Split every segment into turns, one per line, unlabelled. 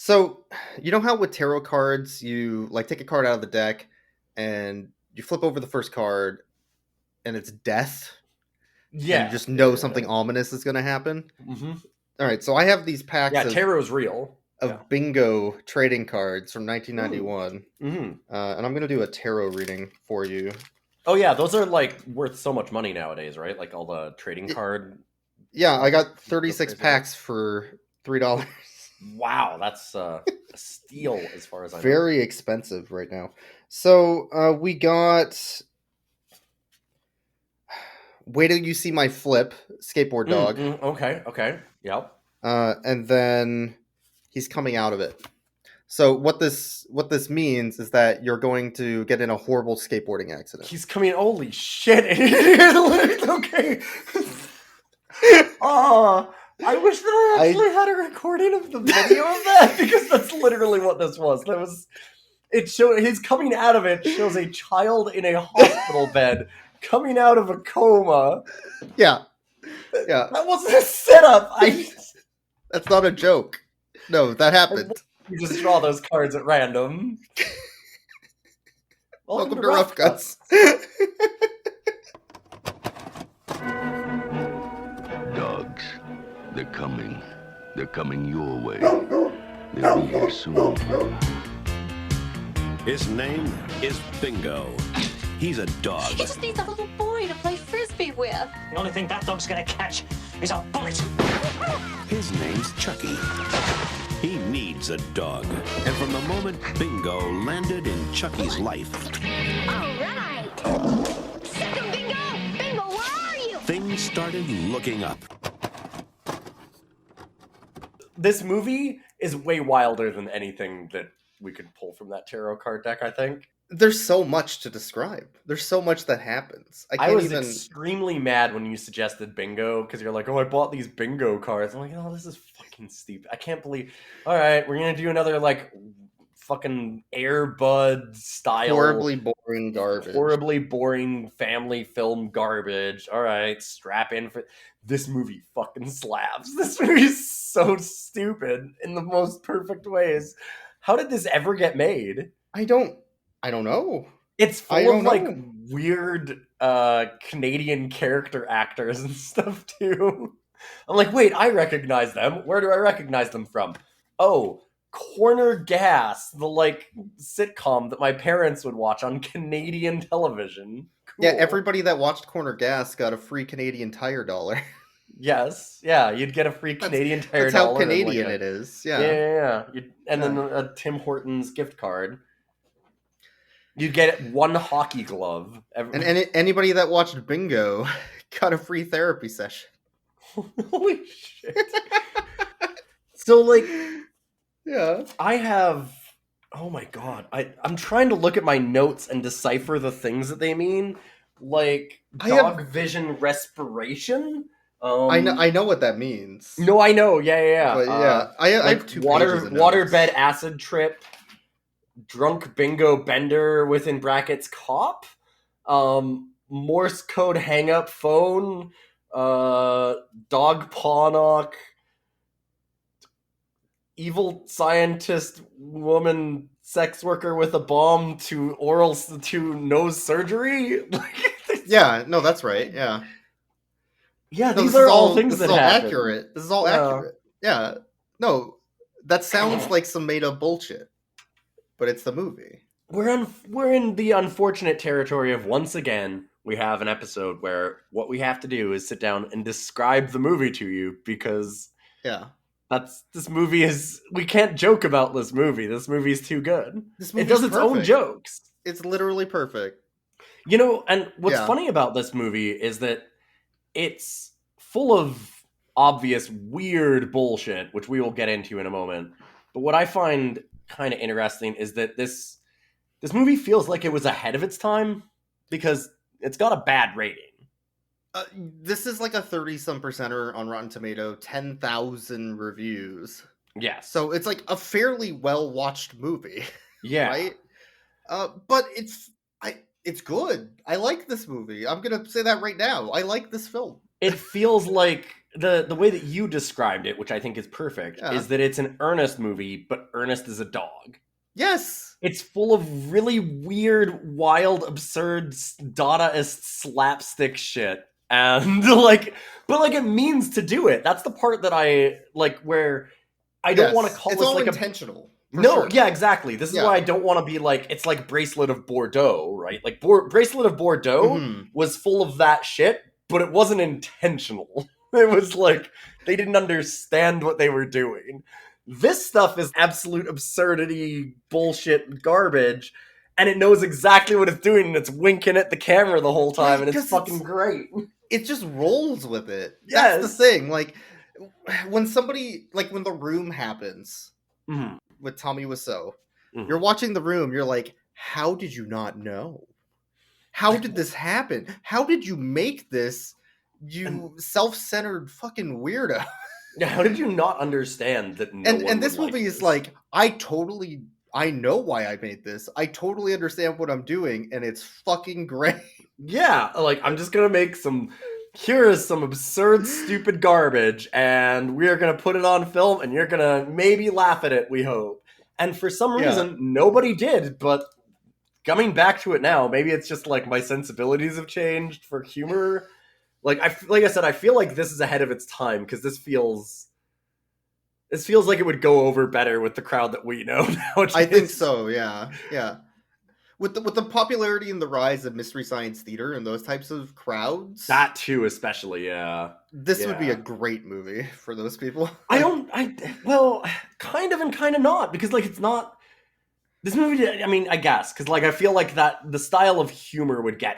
So, you know how with tarot cards, you like take a card out of the deck and you flip over the first card and it's death and you
Yeah,
just know
yeah,
something ominous is going to happen?
hmm
All right, so I have these packs
yeah. Tarot's real. Yeah.
of bingo trading cards from
Mm.
1991.
hmm
And I'm going to do a tarot reading for you.
Oh yeah, those are like worth so much money nowadays, right? Like all the trading
Y-
card
Yeah, I
stuff
got
goes
36
crazy now.
packs for $3.
Wow, that's a steal as far as I know.
Very expensive right now. So, we got Wait Till You See My Flip, Skateboard Dog.
Okay, okay, yep.
And then he's coming out of it. So what this means is that you're going to get in a horrible skateboarding accident.
He's coming. Holy shit! Okay. Oh, I wish that I
I
actually had a recording of the video of that because that's literally what this was. That was it. Showed his coming out of it shows a child in a hospital bed coming out of a coma.
yeah yeah
That wasn't a setup.
that's not a joke. No, that
And
happened.
you just draw those cards at random.
Welcome to Rough Cuts.
Dogs, they're coming. They're coming your way. They'll be here soon.
His name is Bingo. He's a dog.
He just needs a little boy to play frisbee with.
The only thing that dog's gonna catch is a bullet.
His name's Chucky. He needs a dog. And from the moment Bingo landed in Chucky's life,
All right. Second bingo. Bingo, where are you?
things started looking up.
This movie is way wilder than anything that we could pull from that tarot card deck, I think.
There's so much to describe. There's so much that happens. I
I
can't
was
even.
extremely mad when you suggested bingo because you're like, oh, I bought these bingo cards. I'm like, oh, this is fucking stupid. I can't believe. All right, we're gonna do another like fucking Airbud style,
Horribly boring garbage.
horribly boring family film garbage. All right, strap in for this movie. Fucking slaps. This movie is so stupid in the most perfect ways. How did this ever get made?
I don't know.
It's
I
full
don't
of like
know.
weird Canadian character actors and stuff too. I'm like, wait, I recognize them. Where do I recognize them from? Oh, Corner Gas, the like sitcom that my parents would watch on Canadian television. Cool.
Yeah, everybody that watched Corner Gas got a free Canadian Tire dollar.
Yes, yeah, you'd get a free Canadian Tire
That's how
dollar and, like,
Canadian
a-
it is.
Yeah,
Yeah.
yeah, yeah. And then a Tim Hortons gift card. You'd get one hockey glove.
And anybody that watched Bingo got a free therapy session.
Holy shit. So, like,
Yeah.
I have. Oh my god. I'm trying to look at my notes and decipher the things that they mean. Like,
I have-
dog vision respiration?
I know what that means.
No, I know. Yeah.
But yeah, I
Like
have 2 pages of notes.
waterbed acid trip, drunk bingo bender within brackets cop, Morse code hang up phone, dog paw knock, evil scientist woman sex worker with a bomb to nose surgery.
Yeah, no, that's right. Yeah.
Yeah,
No,
these
this
are
is
all things
this
that
is all
happen.
accurate. This is all
Yeah.
accurate. Yeah. No, that sounds like some made up bullshit. But it's the movie.
We're in the unfortunate territory of, once again, we have an episode where what we have to do is sit down and describe the movie to you, because
Yeah.
this movie is, we can't joke about this movie. This movie is too good.
This
It
movie's
does its own
perfect.
jokes.
It's literally perfect.
You know, and what's
Yeah.
funny about this movie is that it's full of obvious weird bullshit, which we will get into in a moment. But what I find kind of interesting is that this movie feels like it was ahead of its time, because it's got a bad rating.
This is like a 30-some percenter on Rotten Tomato, 10,000 reviews.
Yes.
So it's like a fairly well-watched movie,
yeah.
right? But it's good. I like this movie. I'm gonna say that right now. I like this film.
It feels like the way that you described it, which I think is perfect,
Yeah.
is that it's an Ernest movie, but Ernest is a dog.
Yes.
It's full of really weird, wild, absurd, Dadaist slapstick shit. And but it means to do it. That's the part that I like, where I don't want to
Yes.
call
It's
this
all
like
intentional. For
no,
sure.
yeah, exactly. This is
Yeah.
why I don't want to be like, it's like Bracelet of Bordeaux, right? Like Bracelet of Bordeaux
Mhm.
was full of that shit, but it wasn't intentional. It was like they didn't understand what they were doing. This stuff is absolute absurdity, bullshit, garbage, and it knows exactly what it's doing, and it's winking at the camera the whole time,
Right,
and it's
'cause
fucking great.
It just rolls with it.
Yes.
That's the thing. Like when somebody, like when The Room happens
Mhm.
with Tommy Wiseau,
Mhm.
you're watching The Room. You're like, how did you not know? How did this happen? How did you make this? You self-centered fucking weirdo.
Yeah, how did you not understand that no one
And this
would
movie
like
is
this?
like, I know why I made this. I totally understand what I'm doing, and it's fucking great.
Yeah, like I'm just gonna make here is some absurd, stupid garbage, and we're gonna put it on film, and you're gonna maybe laugh at it, we hope. And for some
Yeah.
reason, nobody did, but coming back to it now, maybe it's just like my sensibilities have changed for humor. Like I said, I feel like this is ahead of its time, because this feels like it would go over better with the crowd that we know nowadays.
I think so, yeah. Yeah. With the popularity and the rise of Mystery Science Theater and those types of crowds,
That too, especially, yeah.
this would be
Yeah.
a great movie for those people.
Well, kind of and kind of not, because like it's not this movie. I mean, I guess because like I feel like that the style of humor would go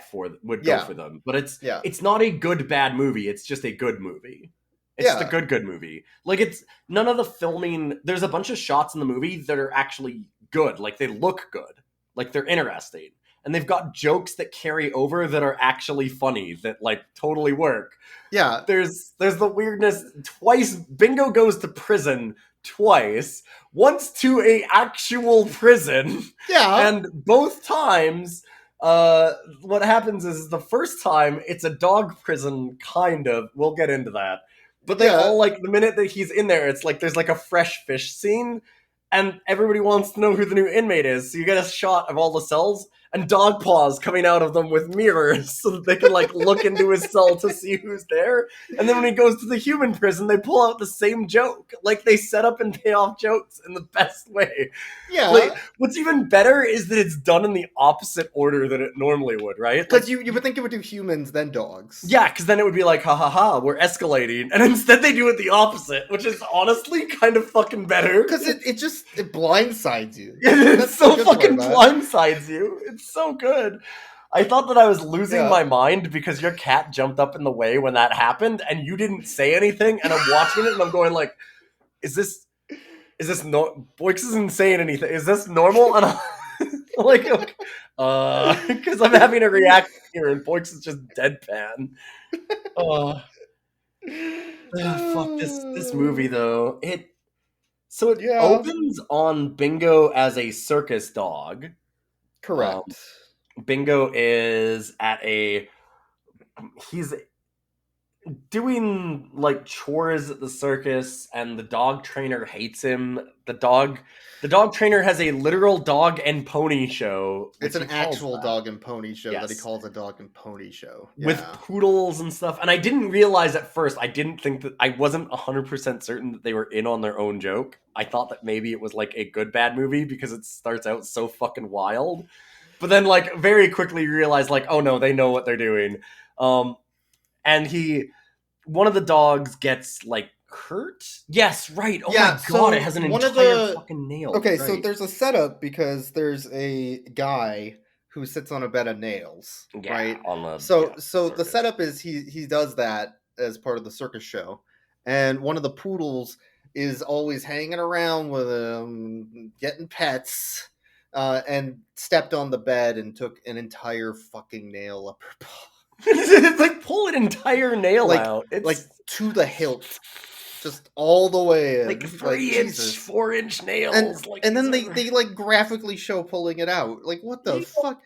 Yeah.
for them, but it's
Yeah.
not a good bad movie. It's just a good movie. It's just a
Yeah.
good movie. Like it's none of the filming. There's a bunch of shots in the movie that are actually good. Like they look good. Like they're interesting. And they've got jokes that carry over that are actually funny, that like totally work.
Yeah.
There's the weirdness. Twice Bingo goes to prison twice. Once to a actual prison.
Yeah.
And both times what happens is the first time it's a dog prison, kind of. We'll get into that. But they
Yeah.
all like the minute that he's in there, it's like there's like a fresh fish scene, and everybody wants to know who the new inmate is. So you get a shot of all the cells and dog paws coming out of them with mirrors so that they can like look into his cell to see who's there. And then when he goes to the human prison, they pull out the same joke. Like they set up and pay off jokes in the best way.
Yeah.
Like, what's even better is that it's done in the opposite order that it normally would, right? Like,
Because you would think it would do humans then dogs.
yeah, because then it would be like, ha ha ha, we're escalating. And instead they do it the opposite, which is honestly kind of fucking better.
Because it blindsides you.
It
That's
so
the good part
fucking
about it.
blindsides you. It's so good. I thought that I was losing
Yeah.
my mind because your cat jumped up in the way when that happened, and you didn't say anything, and I'm watching it, and I'm going like, is this Boyks isn't saying anything. Is this normal? And I'm like, because I'm having a reaction here, and Boyks is just deadpan. Fuck this movie though. It
Yeah.
opens on Bingo as a circus dog.
Correct.
Bingo is he's doing like chores at the circus, and the dog trainer hates him. The dog trainer has a literal dog and pony show.
It's
which
an
he calls
actual
that,
dog and pony show that he
Yes.
calls a dog and pony show.
with
Yeah.
poodles and stuff. And I didn't realize at first. I didn't think that I wasn't 100% certain that they were in on their own joke. I thought that maybe it was like a good bad movie because it starts out so fucking wild. But then like very quickly you realize like, oh no, they know what they're doing. And one of the dogs gets like hurt. Yes, right. Oh
Yeah,
my
so
god, it has an
one of
entire
the-
fucking nail.
Okay, so
Right.
there's a setup because there's a guy who sits on a bed of nails,
Yeah,
right?
on the
So the
circus.
setup is he does that as part of the circus show, and one of the poodles is always hanging around with him, getting pets, and stepped on the bed and took an entire fucking nail up her paw,
It's like pull an entire nail out. It's
like to the hilt, just all the way in,
like 3-inch,
Jesus.
4-inch nails.
And
like
and then
these
they like graphically show pulling it out. Like what the
Yeah.
fuck?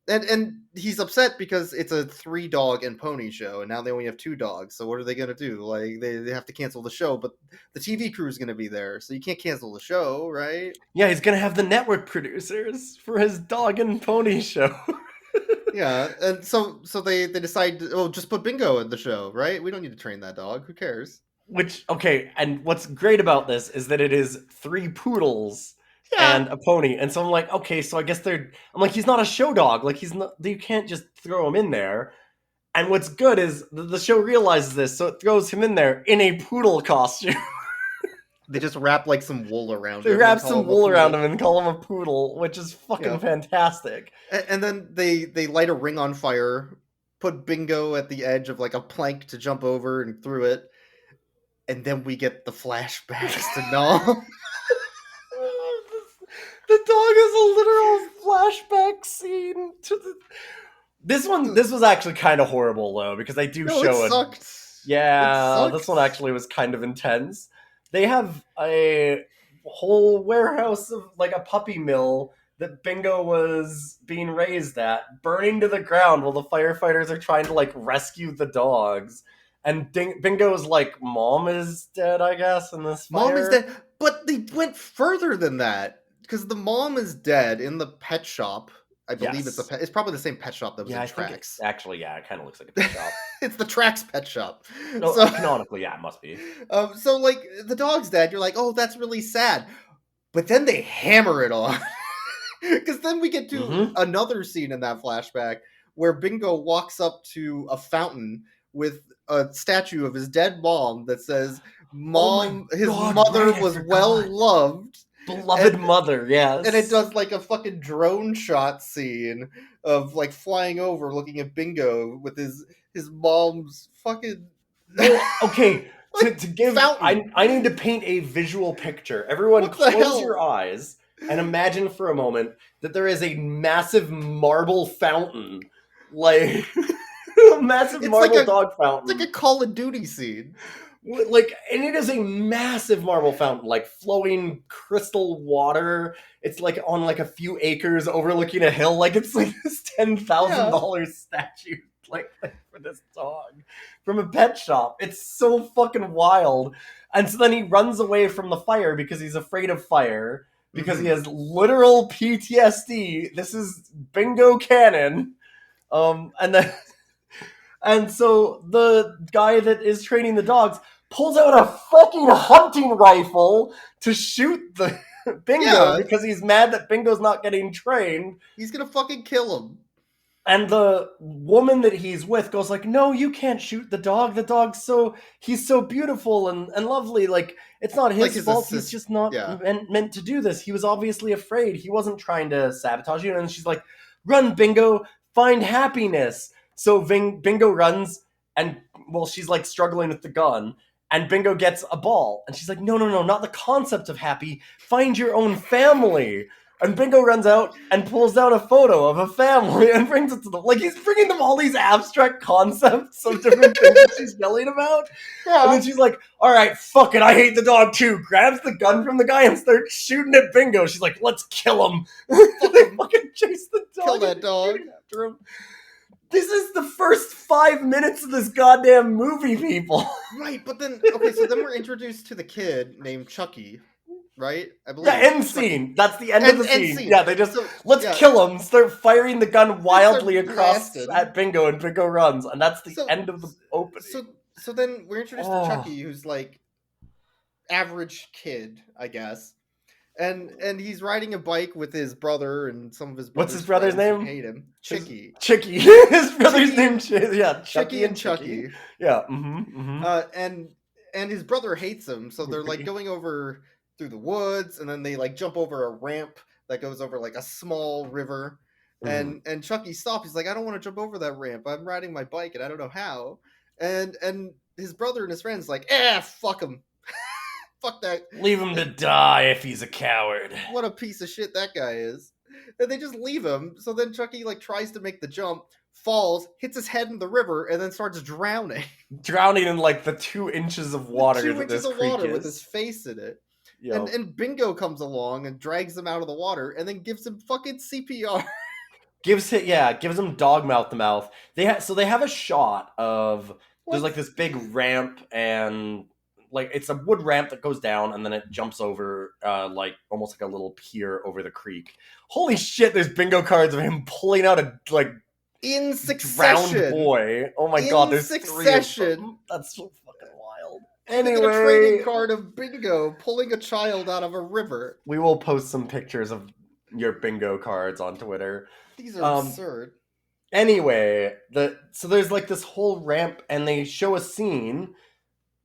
And he's upset because it's a 3-dog and pony show, and now they only have 2 dogs. So what are they gonna do? Like they have to cancel the show, but the TV crew is gonna be there, so you can't cancel the show, right?
Yeah, he's gonna have the network producers for his dog and pony show.
Yeah, and so they decide, oh, just put Bingo in the show, right? We don't need to train that dog. Who cares?
Okay, and what's great about this is that it is 3 poodles
Yeah,
and a pony, and so I'm like, okay, so I guess I'm like, he's not a show dog, like he's not, you can't just throw him in there. And what's good is the show realizes this, so it throws him in there in a poodle costume.
they just wrap like some wool around
They
him.
wrap
and call
some
him a
wool around
poodle.
him and call him a poodle, which is fucking
Yeah.
fantastic.
And then they light a ring on fire, put Bingo at the edge of like a plank to jump over and through it, and then we get the flashbacks to Nom.
The dog is a literal flashback scene to the. This was actually kind of horrible though, because they do
No,
show
it
it.
sucked.
Yeah,
It
this one
sucked.
actually was kind of intense. They have a whole warehouse of like a puppy mill that Bingo was being raised at, burning to the ground while the firefighters are trying to like rescue the dogs. And Bingo's like mom is dead, I guess, in this fire.
Mom is dead, but they went further than that because the mom is dead in the pet shop. I believe it's
Yes.
it's probably the same pet shop that was
Yeah,
in
I think
Tracks.
actually, yeah, it kind of looks like a pet shop.
It's the Tracks pet shop.
No,
So,
canonically, yeah, it must be.
so like the dog's dead. You're like, oh, that's really sad. But then they hammer it on. Because then we get to
Mhm.
another scene in that flashback where Bingo walks up to a fountain with a statue of his dead mom that says, "Mom, his
God,
mother
right, I
was
forgot.
well loved."
Beloved
And-
mother, yes.
And it does like a fucking drone shot scene of like flying over looking at Bingo with his mom's fucking
No, okay,
Like,
to give,
fountain.
I need to paint a visual picture. Everyone,
What the
close
hell?
your eyes and imagine for a moment that there is a massive marble fountain, like a massive
It's
marble
like a-
dog
It's
fountain.
like a Call of Duty scene.
Like, and it is a massive marble fountain, like flowing crystal water. It's like on like a few acres overlooking a hill. Like it's like this $10,000 statue, like for this dog from a pet shop. It's so fucking wild. And so then he runs away from the fire because he's afraid of fire because he has literal PTSD. This is Bingo canon. And then and so the guy that is training the dogs pulls out a fucking hunting rifle to shoot the Bingo
Yeah.
because he's mad that Bingo's not getting trained.
He's gonna fucking kill him.
And the woman that he's with goes like, "No, you can't shoot the dog. The dog's he's so beautiful and lovely. Like, it's not his
Like his
fault. He's
assist-
just not
yeah.
meant to do this. He was obviously afraid. He wasn't trying to sabotage you." And she's like, "Run, Bingo, find happiness." So Bingo runs, and well, she's like struggling with the gun, and Bingo gets a ball. And she's like, no, not the concept of happy. Find your own family. And Bingo runs out and pulls out a photo of a family and brings it to them. Like, he's bringing them all these abstract concepts of different things that she's yelling about. And then she's like, all right, fuck it, I hate the dog too. Grabs the gun from the guy and starts shooting at Bingo. She's like, let's kill him. They fucking chase the dog.
Kill that dog.
After him. This is the first 5 minutes of this goddamn movie, people.
Right, but then okay, so then we're introduced to the kid named Chucky, right? I believe.
The end scene. That's the end of the
End
scene. Yeah, they just
So,
let's
yeah.
kill him. Start firing the gun wildly
start
across
blasting.
at Bingo, and Bingo runs, and that's the
So-
end of the opening.
So then we're introduced
Oh.
to Chucky, who's like average kid, I guess. And he's riding a bike with his brother and some of his
What's
brother's
his brother's
friends who
name?
hate him. Chicky.
Chicky. His brother's
Chicky-
name, yeah,
Chicky and Chucky.
Yeah. Mm-hmm.
And his brother hates him, so they're like going over through the woods, and then they like jump over a ramp that goes over like a small river. And Chucky stops. He's like, I don't want to jump over that ramp. I'm riding my bike and I don't know how. And his brother and his friends like, fuck him. Fuck that.
Leave him to die if he's a coward.
What a piece of shit that guy is. And they just leave him. So then Chucky like tries to make the jump, falls, hits his head in the river, and then starts drowning.
Drowning in like the 2 inches of water.
2
that
inches
this
of water
creek
with
is.
his face in it.
Yo.
And Bingo comes along and drags him out of the water and then gives him fucking CPR.
gives him dog mouth to mouth. They have a shot of there's like this big ramp and like it's a wood ramp that goes down and then it jumps over like almost like a little pier over the creek. Holy shit! There's bingo cards of him pulling out a like
in succession
drowned boy. Oh my god! There's succession. 3 of them. That's so fucking wild.
Anyway, a trading card of bingo pulling a child out of a river.
We will post some pictures of your bingo cards on Twitter.
These are absurd.
Anyway, so there's like this whole ramp, and they show a scene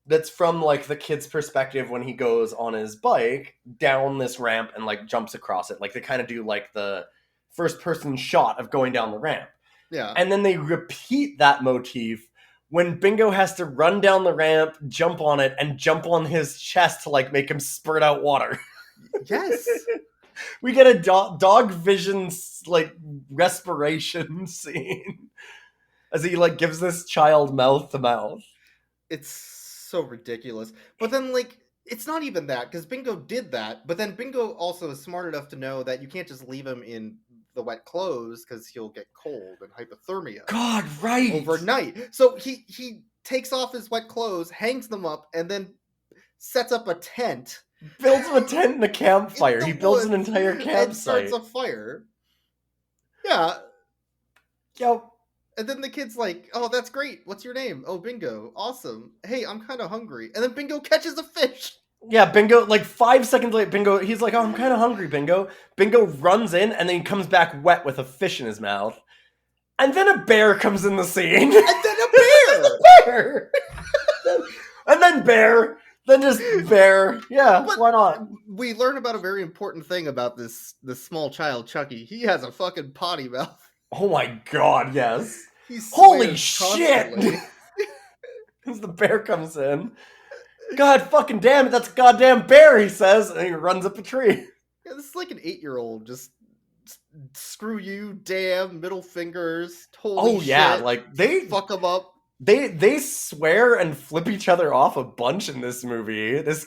that's from like the kid's perspective when he goes on his bike down this ramp and like jumps across it. Like they kind of do like the first person shot of going down the ramp.
Yeah.
And then they repeat that motif when Bingo has to run down the ramp, jump on it, and jump on his chest to like make him spurt out water.
Yes.
We get a dog vision like respiration scene as he like gives this child mouth to mouth.
It's so ridiculous. But then like it's not even that, because Bingo did that, but then Bingo also is smart enough to know that you can't just leave him in the wet clothes because he'll get cold and hypothermia.
God, right.
Overnight. So he takes off his wet clothes, hangs them up, and then sets up a tent.
Builds him a tent and a campfire. He builds an entire campsite.
And starts a fire. Yeah.
Yep.
And then the kid's like, oh, that's great. What's your name? Oh, Bingo. Awesome. Hey, I'm kind of hungry. And then Bingo catches a fish.
Yeah, Bingo, like 5 seconds later, Bingo, he's like, oh, I'm kind of hungry, Bingo. Bingo runs in, and then he comes back wet with a fish in his mouth. And then a bear comes in the scene.
And then a bear!
Bear! And then bear. Then just bear. Yeah, but why not?
We learn about a very important thing about this small child, Chucky. He has a fucking potty mouth.
Oh my god, yes. Holy shit! As the bear comes in. God fucking damn it, that's a goddamn bear, he says, and he runs up a tree.
Yeah, this is like an 8-year-old, just screw you, damn, middle fingers, holy shit.
Yeah, like, they
fuck them up.
They swear and flip each other off a bunch in this movie, this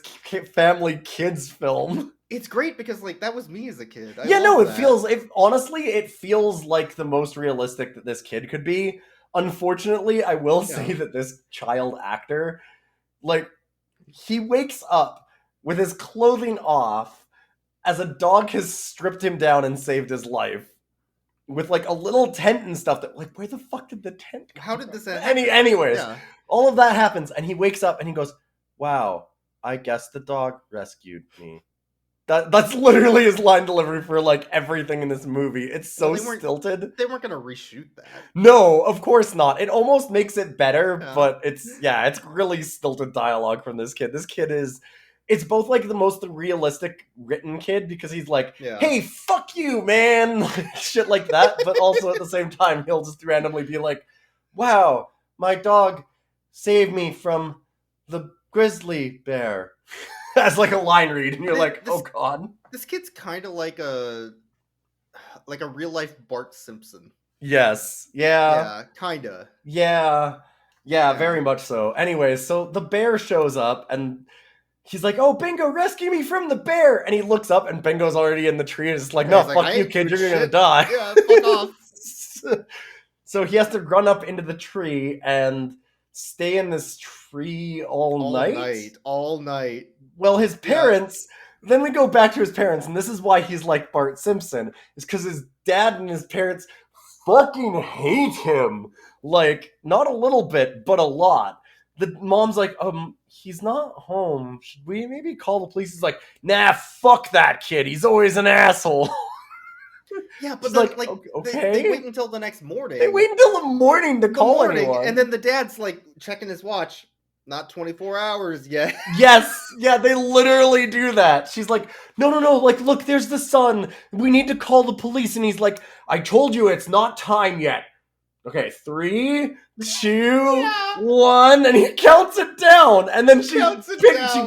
family kids film.
It's great because, like, that was me as a kid.
Honestly, it feels like the most realistic that this kid could be. Unfortunately, I will say that this child actor, like, he wakes up with his clothing off as a dog has stripped him down and saved his life. With, like, a little tent and stuff that, like, where the fuck did the tent come
How did this
from? Anyways, all of that happens, and he wakes up and he goes, wow, I guess the dog rescued me. That's literally his line delivery for, like, everything in this movie. It's so stilted.
They weren't going to reshoot that.
No, of course not. It almost makes it better, but it's really stilted dialogue from this kid. This kid it's both, like, the most realistic written kid, because he's like, hey, fuck you, man! Shit like that, but also at the same time, he'll just randomly be like, wow, my dog saved me from the grizzly bear. As like a line read, and you're like, oh god.
This kid's kind of like a real life Bart Simpson.
Yes. Yeah.
Yeah, kinda.
Yeah, very much so. Anyways, so the bear shows up, and he's like, oh, Bingo, rescue me from the bear! And he looks up, and Bingo's already in the tree, and it's like, no, fuck you, kid, you're gonna die.
Yeah, fuck off.
So he has to run up into the tree and stay in this tree all night.
All night.
Well, his parents, then we go back to his parents, and this is why he's like Bart Simpson, is because his dad and his parents fucking hate him. Like, not a little bit, but a lot. The mom's like, he's not home. Should we maybe call the police? He's like, nah, fuck that kid. He's always an asshole.
Yeah, but
then,
like
okay.
They wait until the next morning.
They wait until the morning to call anyone.
And then the dad's like checking his watch. Not 24 hours yet.
Yes, yeah, they literally do that. She's like, no, like, look, there's the sun. We need to call the police. And he's like, I told you it's not time yet. Okay, 3, 2, 1, and he counts it down. And then she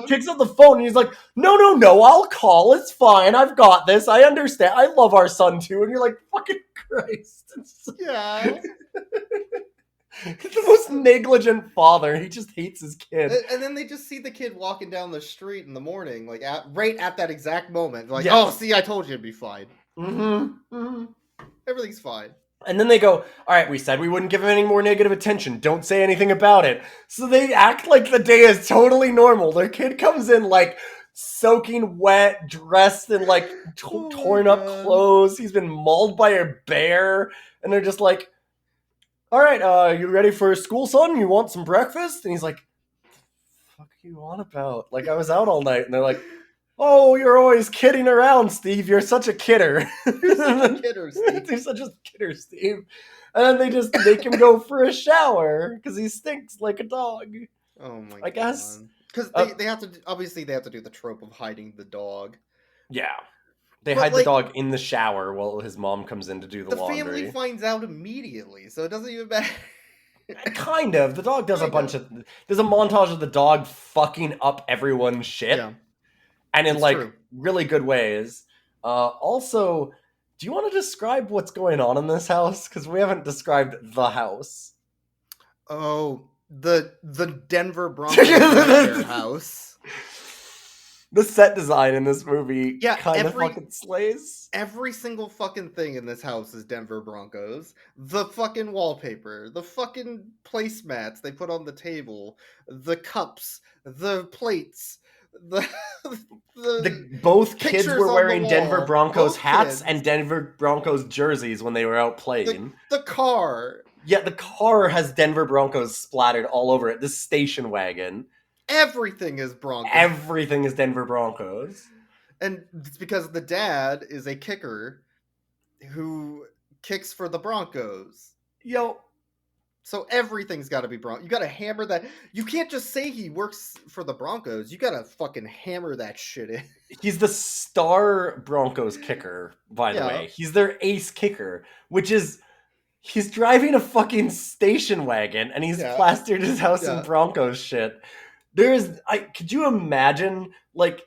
picks up the phone, and he's like, no, I'll call. It's fine. I've got this. I understand. I love our son, too. And you're like, fucking Christ.
Yeah.
He's the most negligent father. He just hates his kid.
And then they just see the kid walking down the street in the morning, like right at that exact moment. Like, oh, see, I told you it'd be fine.
Mm-hmm.
Everything's fine.
And then they go, all right, we said we wouldn't give him any more negative attention. Don't say anything about it. So they act like the day is totally normal. Their kid comes in like soaking wet, dressed in like
Oh my
torn up
God.
clothes. He's been mauled by a bear. And they're just like, all right, you ready for school, son? You want some breakfast? And he's like, fuck are you on about? Like, I was out all night. And they're like, oh, you're always kidding around, Steve. You're such a kidder.
You're such a kidder, Steve.
You're such a kidder, Steve. And then they just make him go for a shower because he stinks like a dog.
Oh my god.
I guess.
Because they have to, obviously they have to do the trope of hiding the dog.
Yeah. They
But,
hide
like,
the dog in the shower while his mom comes in to do the laundry.
Family finds out immediately, so it doesn't even matter.
Kind of. The dog does a
Kind
bunch of... There's a montage of the dog fucking up everyone's shit.
Yeah.
And in,
It's
like,
true.
really good ways. Also, do you want to describe what's going on in this house? Because we haven't described the house.
Oh, the Denver Broncos house.
The set design in this movie kind of
every-
fucking slays.
Every single fucking thing in this house is Denver Broncos. The fucking wallpaper, the fucking placemats they put on the table, the cups, the plates, the
Both kids
pictures
were
on
wearing
the
Denver
wall.
Broncos
Both
hats
kids.
and Denver Broncos jerseys when they were out playing.
the car.
Yeah, the car has Denver Broncos splattered all over it. This station wagon.
Everything is Broncos.
Everything is Denver Broncos.
And it's because the dad is a kicker who kicks for the Broncos.
Yo,
So everything's got to be Broncos. You got to hammer that. You can't just say he works for the Broncos. You got to fucking hammer that shit in.
he's the star Broncos kicker, by the
Yeah.
way. He's their ace kicker, which is... He's driving a fucking station wagon, and he's
Yeah.
plastered his house
Yeah.
in Broncos shit. Could you imagine, like,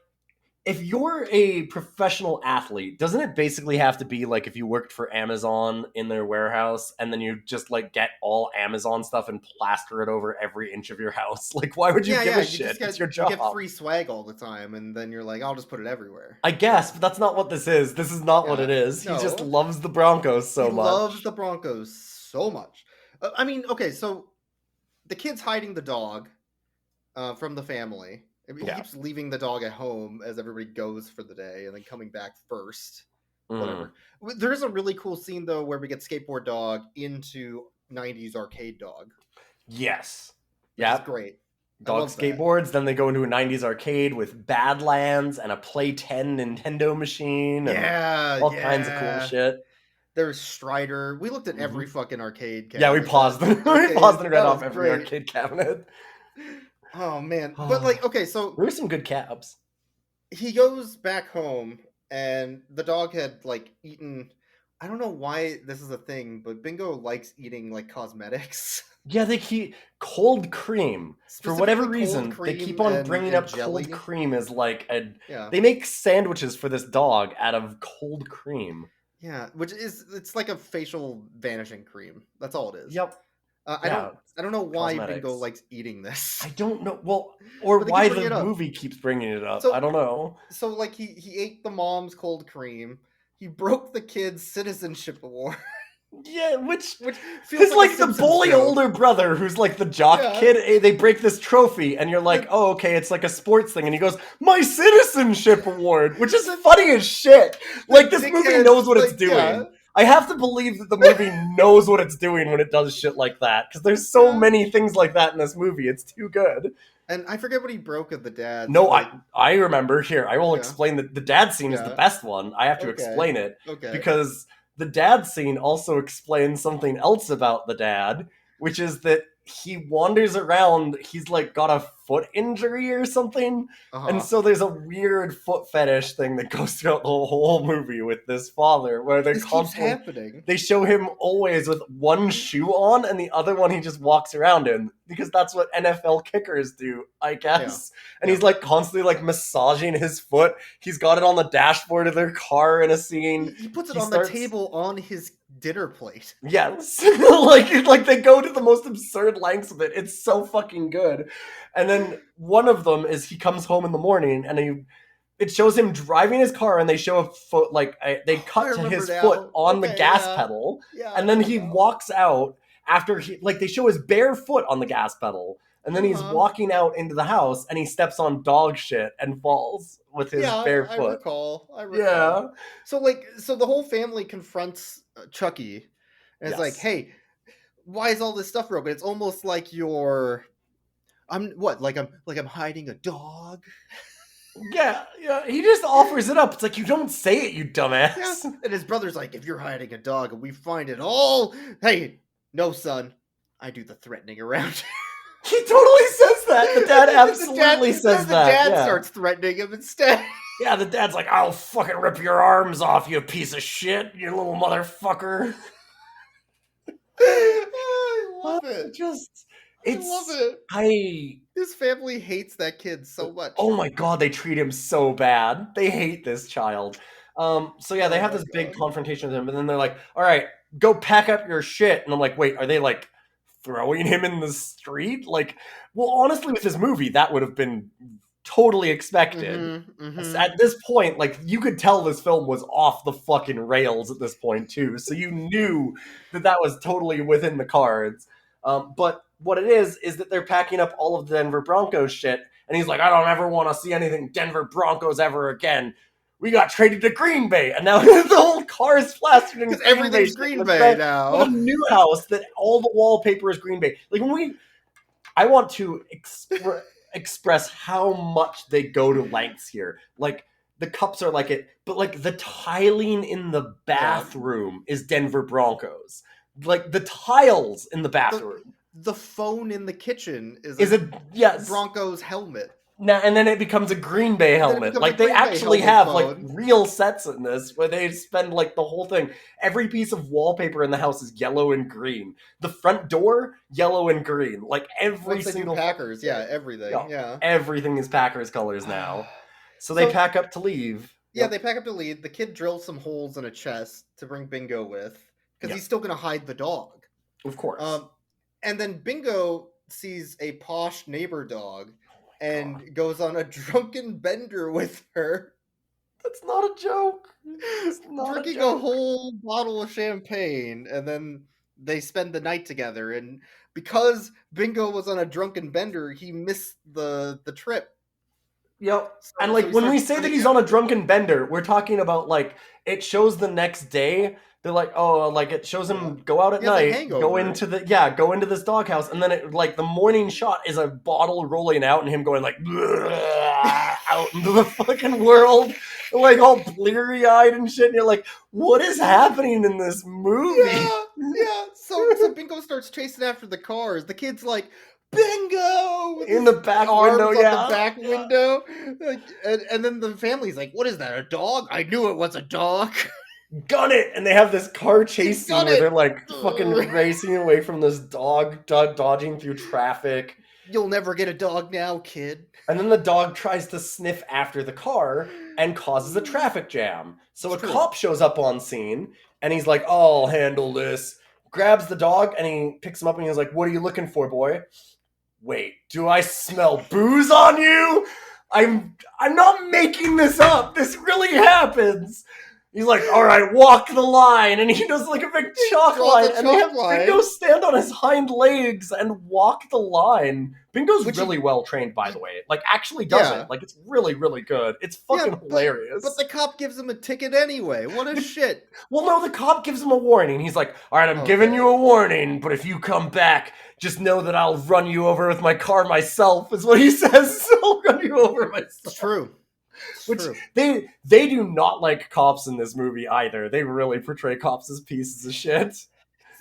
if you're a professional athlete, doesn't it basically have to be like if you worked for Amazon in their warehouse and then you just like get all Amazon stuff and plaster it over every inch of your house? Like, why would you give a shit? It's your job.
You get free swag all the time, and then you're like, I'll just put it everywhere.
I guess, but that's not what this is. This is not what
Yeah,
it is.
no.
He just loves the Broncos so
he
much.
loves the Broncos so much. I mean, okay, so the kid's hiding the dog from the family. He
Yeah.
keeps leaving the dog at home as everybody goes for the day and then coming back first.
Mm.
Whatever. There's a really cool scene, though, where we get Skateboard Dog into 90s arcade dog.
Yes.
Which is
Yeah.
great. I
Dog
love that.
skateboards, then they go into a 90s arcade with Badlands and a Play 10 Nintendo machine and
Yeah,
all kinds of cool shit.
There's Strider. We looked at every fucking arcade cabinet.
Yeah, we paused and
Okay,
we paused and read
that
off
was
every
great.
arcade cabinet.
Oh, man. But, like, okay, so
There were some good cabs.
he goes back home, and the dog had, like, eaten... I don't know why this is a thing, but Bingo likes eating, like, cosmetics.
Yeah, they keep cold cream. For whatever
Specifically cold
reason, they
cream
keep on
and-
bringing
and
up
jelly.
cold cream as like a...
Yeah.
They make sandwiches for this dog out of cold cream.
Yeah, which is... It's like a facial vanishing cream. That's all it is.
Yep.
I don't know why
cosmetics.
Bingo likes eating this.
I don't know. Well, or
But they keep
why
bringing it
the
up.
movie keeps bringing it up.
So-
I don't know.
So, like, he ate the mom's cold cream. He broke the kid's citizenship award.
Yeah, which
feels
it's like
a
the
Simpsons
bully
joke.
older brother who's like the jock
Yeah.
kid. They break this trophy, and you're like, oh, okay, it's like a sports thing. And he goes, my citizenship award, which is funny as shit. Like, this movie
dickhead,
knows what it's
like,
doing.
yeah.
I have to believe that the movie knows what it's doing when it does shit like that, because there's so many things like that in this movie. It's too good.
And I forget what he broke of the dad.
No,
like,
I remember. Here, I will
Yeah.
explain that the dad scene is the
Yeah.
best one. I have to
Okay.
explain it.
Okay.
Because the dad scene also explains something else about the dad, which is that he wanders around, he's like got a foot injury or something, and so there's a weird foot fetish thing that goes throughout the whole movie with this father, where they're
this keeps
constantly...
happening.
They show him always with one shoe on and the other one he just walks around in, because that's what NFL kickers do, I guess. And he's like constantly like massaging his foot. He's got it on the dashboard of their car in a scene.
He puts it
He
on
starts-
the table on his dinner plate.
Yes. like they go to the most absurd lengths with it. It's so fucking good. And then one of them is he comes home in the morning and he it shows him driving his car, and they show a foot, they cut to his foot on the gas pedal, and then he walks out after they show his bare foot on the gas pedal, and then he's walking out into the house, and he steps on dog shit and falls with his bare foot.
I recall.
Yeah.
So the whole family confronts Chucky, and it's like, hey, why is all this stuff broken? It's almost like I'm hiding a dog.
Yeah. He just offers it up. It's like, you don't say it, you dumbass.
Yeah. And his brother's like, if you're hiding a dog and we find it all, hey, no, son, I do the threatening around.
He totally says that. The dad absolutely says that.
The dad starts threatening him instead.
Yeah, the dad's like, I'll fucking rip your arms off, you piece of shit, you little motherfucker.
I love it. I love it. His family hates that kid so much.
Oh my god, they treat him so bad. They hate this child. They have this big confrontation with him, and then they're like, all right, go pack up your shit. And I'm like, wait, are they throwing him in the street? Honestly, with this movie, that would have been totally expected. At this point, you could tell this film was off the fucking rails at this point too, so you knew that was totally within the cards. But what it is that they're packing up all of the Denver Broncos shit, and he's like, I don't ever want to see anything Denver Broncos ever again. We got traded to Green Bay, and now the whole car is plastered in Green Bay.
Everything's Green Bay now.
A new house that all the wallpaper is Green Bay. I want to express how much they go to lengths here. The cups are like it, but the tiling in the bathroom is Denver Broncos. The tiles in the bathroom.
The phone in the kitchen is a Broncos helmet.
Now, and then it becomes a Green Bay helmet. They actually have real sets in this where they spend the whole thing. Every piece of wallpaper in the house is yellow and green. The front door, yellow and green. Every single
Packers, everything. Yeah.
Everything is Packers colors now. So they pack up to leave.
Yeah, they pack up to leave. The kid drills some holes in a chest to bring Bingo with, because he's still going to hide the dog.
Of course.
And then Bingo sees a posh neighbor dog and goes on a drunken bender with her.
That's not a joke.
Drinking a whole bottle of champagne, and then they spend the night together. And because Bingo was on a drunken bender, he missed the trip.
Yep. And when we say that he's on a drunken bender, we're talking about it shows the next day. They're it shows him go out at night, go into this doghouse, and then the morning shot is a bottle rolling out and him going out into the fucking world, all bleary-eyed and shit. And you're like, what is happening in this movie?
Yeah. So Bingo starts chasing after the cars. The kid's like, Bingo!
In the back window,
the back window. And then the family's like, what is that, a dog? I knew it was a dog.
Gun it! And they have this car chase scene where they're fucking racing away from this dog, dodging through traffic.
You'll never get a dog now, kid.
And then the dog tries to sniff after the car and causes a traffic jam. So a cop shows up on scene, and he's like, I'll handle this. Grabs the dog, and he picks him up, and he's like, what are you looking for, boy? Wait, do I smell booze on you? I'm not making this up. This really happens. He's like, all right, walk the line. And he does a big chalk line. And they have Bingo stand on his hind legs and walk the line. Bingo's really well trained, by the way. Actually does it. It's really, really good. It's fucking hilarious.
But the cop gives him a ticket anyway. What a shit.
Well, no, the cop gives him a warning. He's like, all right, I'm giving you a warning, but if you come back, just know that I'll run you over with my car myself, is what he says. I'll run you over myself.
It's true.
Which they do not like cops in this movie either. They really portray cops as pieces of shit.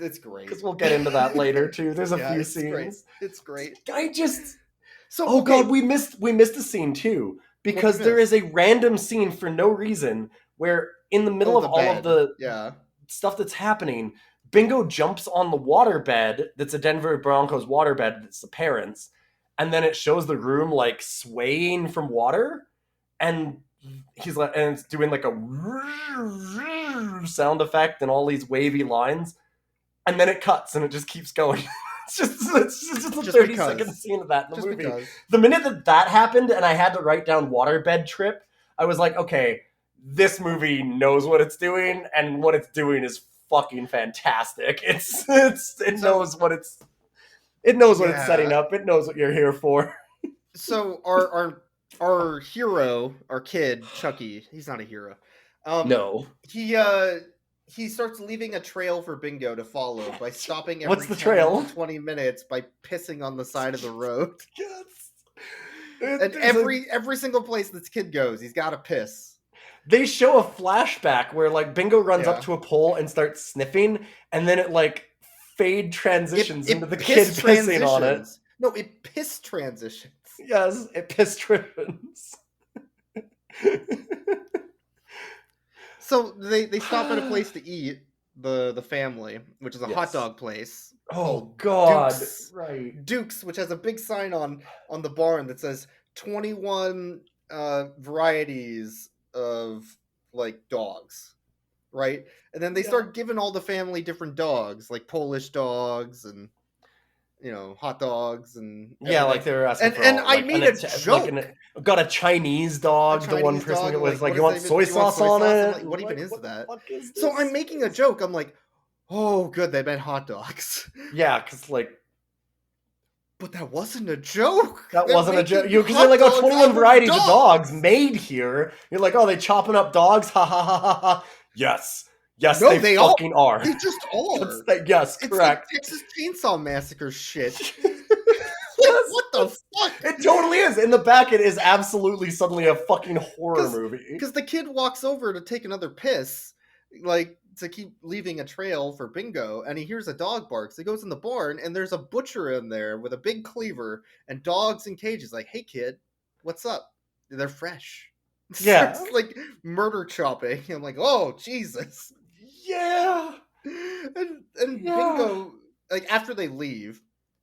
It's great.
Because we'll get into that later too. There's a few scenes.
Great. It's great.
God, we missed a scene too, because there is a random scene for no reason where in the middle of all of the stuff that's happening, Bingo jumps on the waterbed. That's a Denver Broncos waterbed. That's the parents, and then it shows the room swaying from water. And he's and it's doing a sound effect and all these wavy lines, and then it cuts and it just keeps going. it's just a 30-second scene of that in the movie. Because. The minute that happened and I had to write down waterbed trip, I was like, okay, this movie knows what it's doing, and what it's doing is fucking fantastic. It knows what it's setting up. It knows what you're here for.
So our hero, our kid Chucky, he's not a hero.
No.
He starts leaving a trail for Bingo to follow by stopping every
What's the
10
trail?
to 20 minutes by pissing on the side of the road.
Yes.
And every single place this kid goes, he's got to piss.
They show a flashback where like Bingo runs
Yeah.
up to a pole and starts sniffing, and then it like fade transitions into the kid pissing on it.
No, it piss transitions.
Yes, it piss transitions.
So they stop at a place to eat, the family, which is a hot
Yes.
dog place.
Oh
called
God!
Duke's.
Right.
Duke's, which has a big sign on the barn that says 21 varieties of like dogs, right? And then they start giving all the family different dogs, like Polish dogs and hot dogs and
Yeah, like they were asking for.
and
all,
I
like,
made
an
a
att-
joke.
like got a Chinese dog. The one
Chinese
person
dog,
was like,
what
"You
is
want
it?
soy
Do you want
sauce
soy
on
sauce? I'm
it?"
like, what even is
what
that?
The fuck is
So
this?
I'm making a joke. I'm like, oh, good, they meant hot dogs.
Yeah, because like
But that wasn't a joke.
that
They're
wasn't a joke.
making
Because
hot
they're like, oh,
dogs
21
out of
varieties of dogs made here. You're like, oh, they chopping up dogs? Ha ha ha ha ha. Yes. Yes,
No,
they
they
fucking are.
They just are.
Yes,
It's
correct.
like Texas Chainsaw Massacre shit.
Yes,
What the fuck?
it totally is. In the back, it is absolutely suddenly a fucking horror movie.
Because the kid walks over to take another piss, like to keep leaving a trail for Bingo, and he hears a dog bark. So he goes in the barn, and there's a butcher in there with a big cleaver and dogs in cages. Like, hey kid, what's up? They're fresh.
Yeah.
Starts, like murder chopping. I'm like, oh Jesus.
Yeah.
And
Yeah.
Bingo, like after they leave,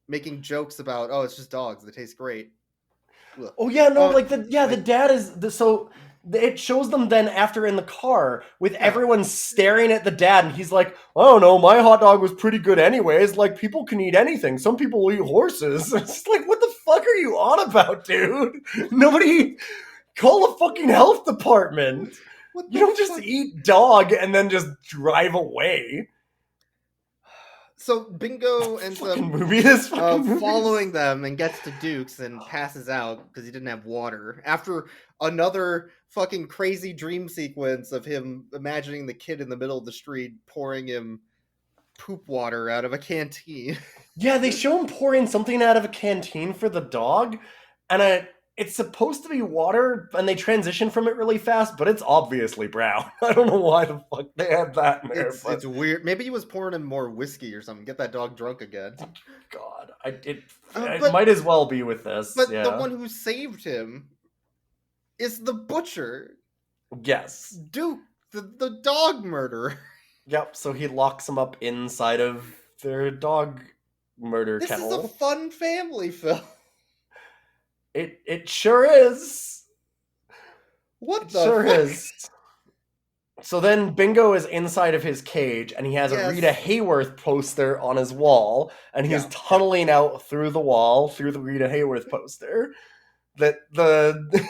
making jokes about, oh, it's just dogs. They taste great. Ugh.
Oh yeah, no,
Um,
the dad is so it shows them then after in the car with everyone staring at the dad, and he's like, I don't know, my hot dog was pretty good anyways. Like, people can eat anything. Some people will eat horses. It's just like, what the fuck are you on about, dude? Nobody call a fucking health department.
What
You
the
don't just
fuck?
eat dog and then just drive away.
So Bingo ends up
Fucking movie this fucking movie.
following them and gets to Duke's and passes out because he didn't have water. After another fucking crazy dream sequence of him imagining the kid in the middle of the street pouring him poop water out of a canteen.
Yeah, they show him pouring something out of a canteen for the dog, and it's supposed to be water, and they transition from it really fast, but it's obviously brown. I don't know why the fuck they had that in there.
It's weird. Maybe he was pouring in more whiskey or something. Get that dog drunk again.
God, it
But-
might as well be with this.
But
yeah.
the one who saved him is the butcher,
Yes.
Duke, the dog murderer.
Yep. So he locks them up inside of their dog murder
This
kennel.
is a fun family film.
It sure is.
What
It
the
sure
fuck?
is. So then Bingo is inside of his cage, and he has a
Yes.
Rita Hayworth poster on his wall, and he's
Yeah.
tunneling out through the wall through the Rita Hayworth poster. That the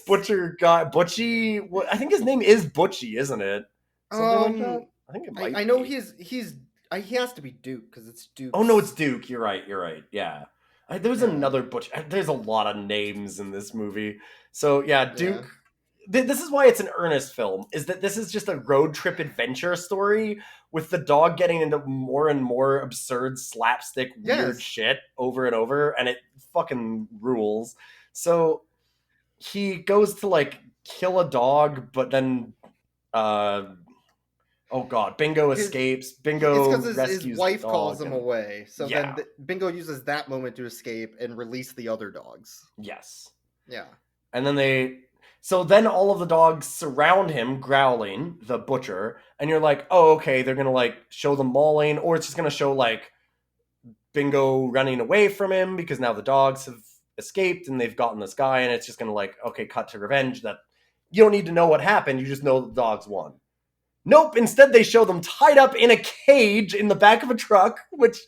butcher guy, Butchie. I think his name is Butchie, isn't it? Something like that. I think it might.
I know
be.
he has to be Duke because it's Duke.
Oh no, it's Duke. You're right. Yeah. There's another Butch. There's a lot of names in this movie. So yeah, Duke. This is why it's an earnest film. Is that this is just a road trip adventure story with the dog getting into more and more absurd slapstick weird
Yes.
shit over and over, and it fucking rules. So he goes to like kill a dog, but then oh god, Bingo escapes. Bingo
It's because
rescues
his wife
the dog
calls him
and-
away. So
Yeah.
then Bingo uses that moment to escape and release the other dogs.
Yes.
Yeah.
And then so then all of the dogs surround him, growling, the butcher, and you're like, oh, okay, they're gonna like show them mauling, or it's just gonna show like Bingo running away from him because now the dogs have escaped and they've gotten this guy, and it's just gonna like, okay, cut to revenge. That you don't need to know what happened, you just know the dogs won. Nope, instead they show them tied up in a cage in the back of a truck, which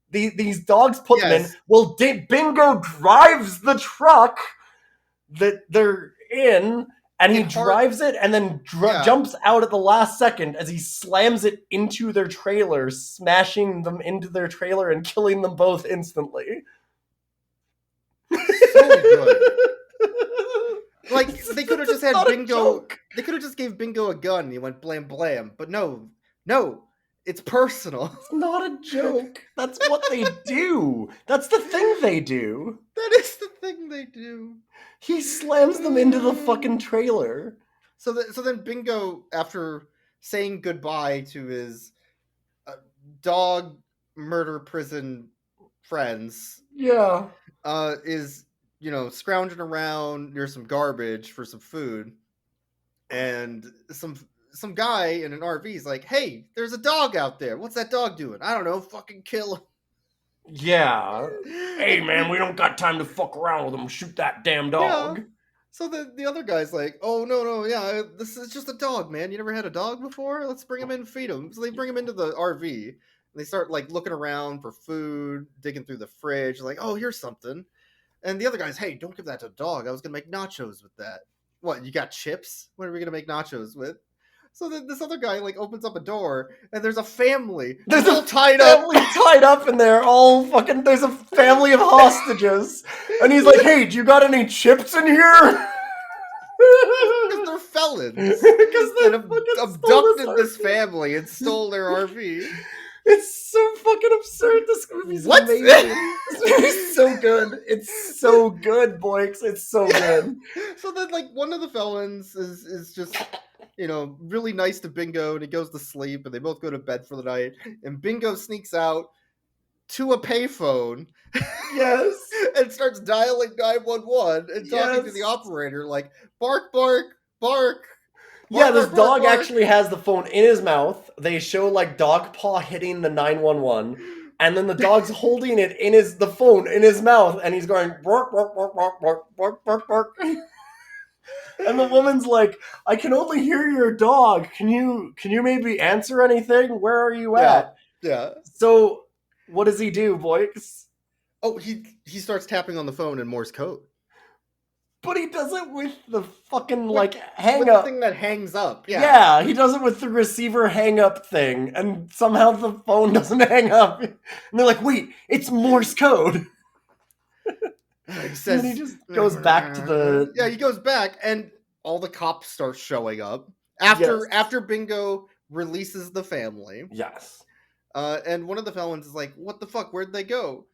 these dogs put them in.
Yes.
Well, Bingo drives the truck. that they're in, and he drives it and then jumps out at the last second as he slams it into their trailer, smashing them into their trailer and killing them both instantly.
So good. Like, they could have just had Bingo. They could have just gave Bingo a gun and he went blam blam. But no, it's personal.
It's not a joke. That's what they do. That's the thing they do.
That is the thing they do.
He slams them into the fucking trailer.
So then Bingo, after saying goodbye to his dog murder prison friends, is, scrounging around near some garbage for some food, and some guy in an RV is like, "Hey, there's a dog out there. What's that dog doing? I don't know. Fucking kill him."
Yeah. Hey, man, we don't got time to fuck around with him. Shoot that damn dog.
Yeah. So the other guy's like, "Oh, no, yeah, this is just a dog, man. You never had a dog before? Let's bring him in and feed him." So they bring him into the RV, and they start, like, looking around for food, digging through the fridge, like, "Oh, here's something." And the other guy's, "Hey, don't give that to a dog. I was going to make nachos with that." "What, you got chips? What are we going to make nachos with?" So then this other guy, like, opens up a door, and there's a family.
There's all tied up in there, all fucking, there's a family of hostages. And he's like, "Hey, do you got any chips in here?"
Because they're felons. Because they abducted this family and stole their RV.
It's so fucking absurd. This movie's amazing. This movie's so good. It's so good, Boyks. It's so good.
So then, like, one of the felons is just, really nice to Bingo, and he goes to sleep, and they both go to bed for the night. And Bingo sneaks out to a payphone.
Yes.
And starts dialing 911 and talking to the operator, like, "Bark, bark, bark."
Yeah, this dog actually has the phone in his mouth. They show, like, dog paw hitting the 911, and then the dog's holding it in the phone in his mouth, and he's going bark, bark, bark, bark, bark, bark, bark, bark. And the woman's like, "I can only hear your dog. Can you maybe answer anything? Where are you at?"
Yeah.
So what does he do, Boyks?
Oh, he starts tapping on the phone in Morse code.
But he does it with the fucking, hang up.
The thing that hangs up.
Yeah, he does it with the receiver hang up thing, and somehow the phone doesn't hang up. And they're like, "Wait, it's Morse code."
He says,
and he just goes back to the...
Yeah, he goes back, and all the cops start showing up. After Bingo releases the family.
Yes.
And one of the felons is like, "What the fuck? Where'd they go?"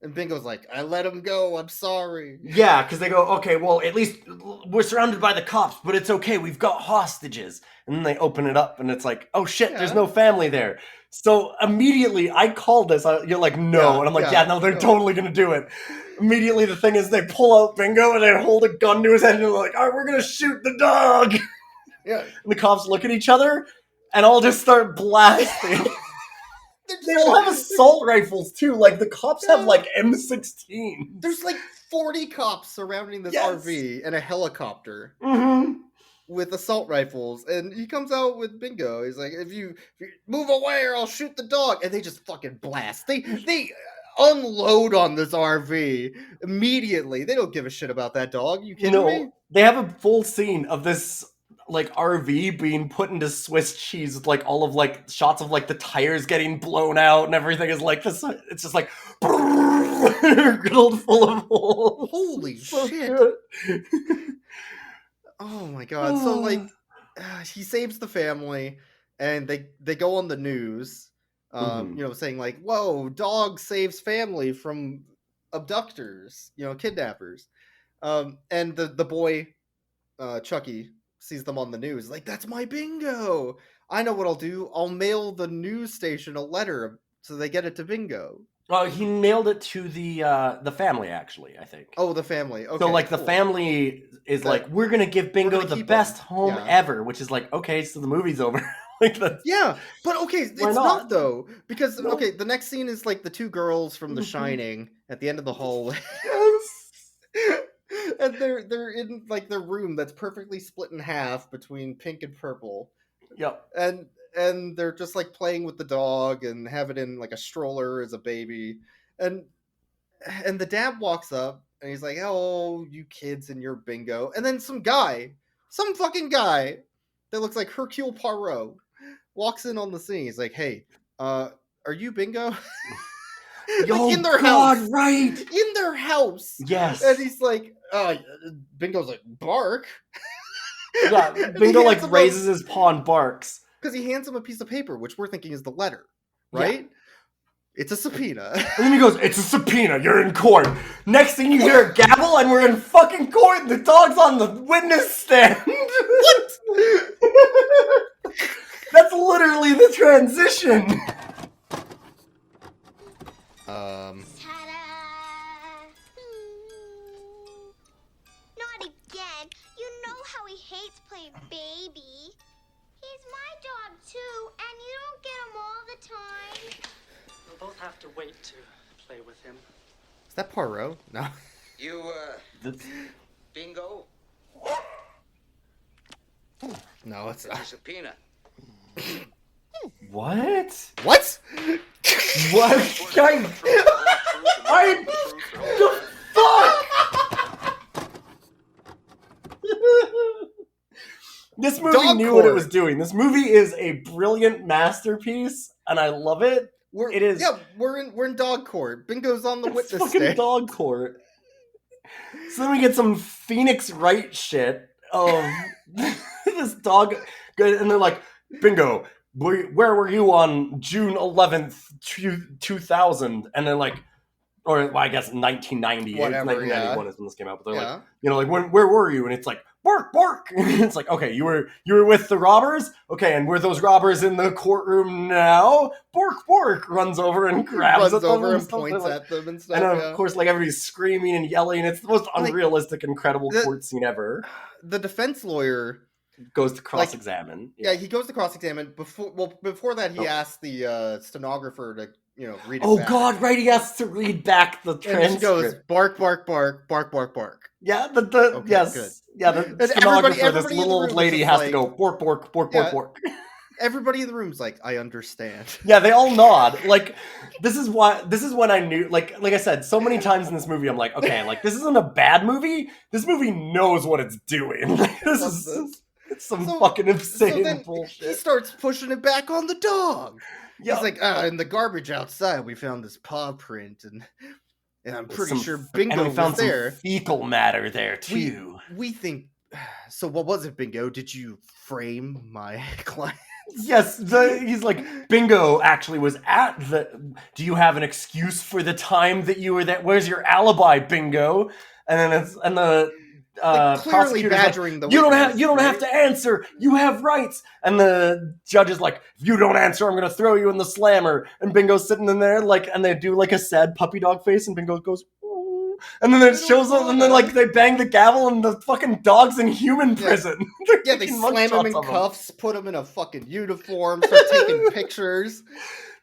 And Bingo's like, "I let him go. I'm sorry."
Yeah, because they go, "Okay, well, at least we're surrounded by the cops, but it's okay. We've got hostages." And then they open it up, and it's like, "Oh, shit, there's no family there." So immediately, I called this. You're like, "No." And I'm like, no, they're totally going to do it. Immediately, the thing is, they pull out Bingo, and they hold a gun to his head, and they're like, "All right, we're going to shoot the dog."
Yeah.
And the cops look at each other, and all just start blasting. They all have assault rifles, too. Like, the cops have, like, M16.
There's, like, 40 cops surrounding this RV and a helicopter with assault rifles. And he comes out with Bingo. He's like, if you move away or I'll shoot the dog. And they just fucking blast. They unload on this RV immediately. They don't give a shit about that dog. You kidding me?
They have a full scene of this, like, RV being put into Swiss cheese with, like, all of, like, shots of, like, the tires getting blown out and everything is like this. It's just like riddled full of holes.
Holy shit. Oh my god. So, like, he saves the family, and they go on the news, saying, like, "Whoa, dog saves family from abductors, kidnappers." And the boy, Chucky, sees them on the news, like, "That's my Bingo. I know what I'll do. I'll mail the news station a letter so they get it to Bingo."
He mailed it to the family, actually, I think.
Oh, the family. Okay.
So, like, the family is like, "We're gonna give Bingo the best home ever," which is like, okay, so the movie's over. Like, that's...
Yeah, but okay, it's not though, because the next scene is, like, the two girls from The Shining at the end of the hallway. And they're in, like, their room that's perfectly split in half between pink and purple.
Yep.
And they're just, like, playing with the dog and have it in, like, a stroller as a baby. And the dad walks up and he's like, "Oh, you kids and your bingo." And then some fucking guy that looks like Hercule Poirot walks in on the scene. He's like, "Hey, are you bingo?" Like in their house,
right?
in their house.
Yes.
And he's like, Bingo's like, "Bark."
Yeah, Bingo like raises his paw and barks.
Because he hands him a piece of paper, which we're thinking is the letter, right? Yeah. It's a subpoena.
And then he goes, "It's a subpoena, you're in court." Next thing you hear a gavel and we're in fucking court and the dog's on the witness stand.
What?
That's literally the transition.
Ta-da! Not again. You know how he hates playing baby. He's my dog too, and you don't get him all the time.
We'll both have to wait to play with him.
Is that Poirot? No.
You, Bingo?
No, it's
It's a
not.
subpoena.
What?
What?
What? The fuck? This movie
Dog
knew what it
court.
was doing. This movie is a brilliant masterpiece, and I love it. It is.
Yeah, we're in dog court. Bingo's on the
It's
witness
fucking
stand.
dog court. So then we get some Phoenix Wright shit of this dog, and they're like, "Bingo, where were you on June 11th, 2000?" And they're like, or well, I guess 1990.
Whatever,
1991
yeah.
is when this came out. But they're
Yeah.
like, like, where were you? And it's like, bark, bark. And it's like, okay, you were with the robbers? Okay, and were those robbers in the courtroom now? Bark, bark. Runs over and grabs
Runs
at them
over and
stuff.
points
Like,
at them and stuff.
and of
yeah.
course, like everybody's screaming and yelling. It's the most
Like,
unrealistic, incredible
the-
court scene ever.
The defense lawyer
Goes to cross-examine.
Yeah, he goes to cross-examine. Before that, he
Oh.
asks the stenographer to, read it
Oh
back.
God, right? He has to read back the
And
transcript.
she goes, bark, bark, bark, bark, bark, bark.
Yeah,
Okay,
yes,
good.
yeah. The
And
stenographer,
everybody
this
in the
little old
room is
lady,
just
has
like-
to go bork, bork, bork,
Yeah.
bork, bork.
Everybody in the room's like, I understand.
Yeah, they all nod. Like, this is when I knew. Like I said, so many times in this movie, I'm like, okay, like this isn't a bad movie. This movie knows what it's doing. Like, this
Love
is
this.
it's some
So-
fucking insane
So then he
bullshit.
starts pushing it back on the dog.
Yeah.
He's like, in the garbage outside, we found this paw print, and I'm pretty
Some-
sure Bingo
and we found
was there.
some fecal matter there too.
We think. So what was it, Bingo? Did you frame my client?
Yes, he's like, Bingo actually was at the. Do you have an excuse for the time that you were there? Where's your alibi, Bingo? And then the
Like, clearly
prosecutor's like,
badgering the
you don't
witness,
have to answer. You have rights. And the judge is like, if you don't answer, I'm gonna throw you in the slammer. And Bingo's sitting in there like, and they do like a sad puppy dog face, and Bingo goes, "Ooh." And then it shows up, and then like they bang the gavel, and the fucking dog's in human prison.
Yeah, they
taking
slam him
mugshots
in
of him.
cuffs, put him in a fucking uniform, start taking pictures.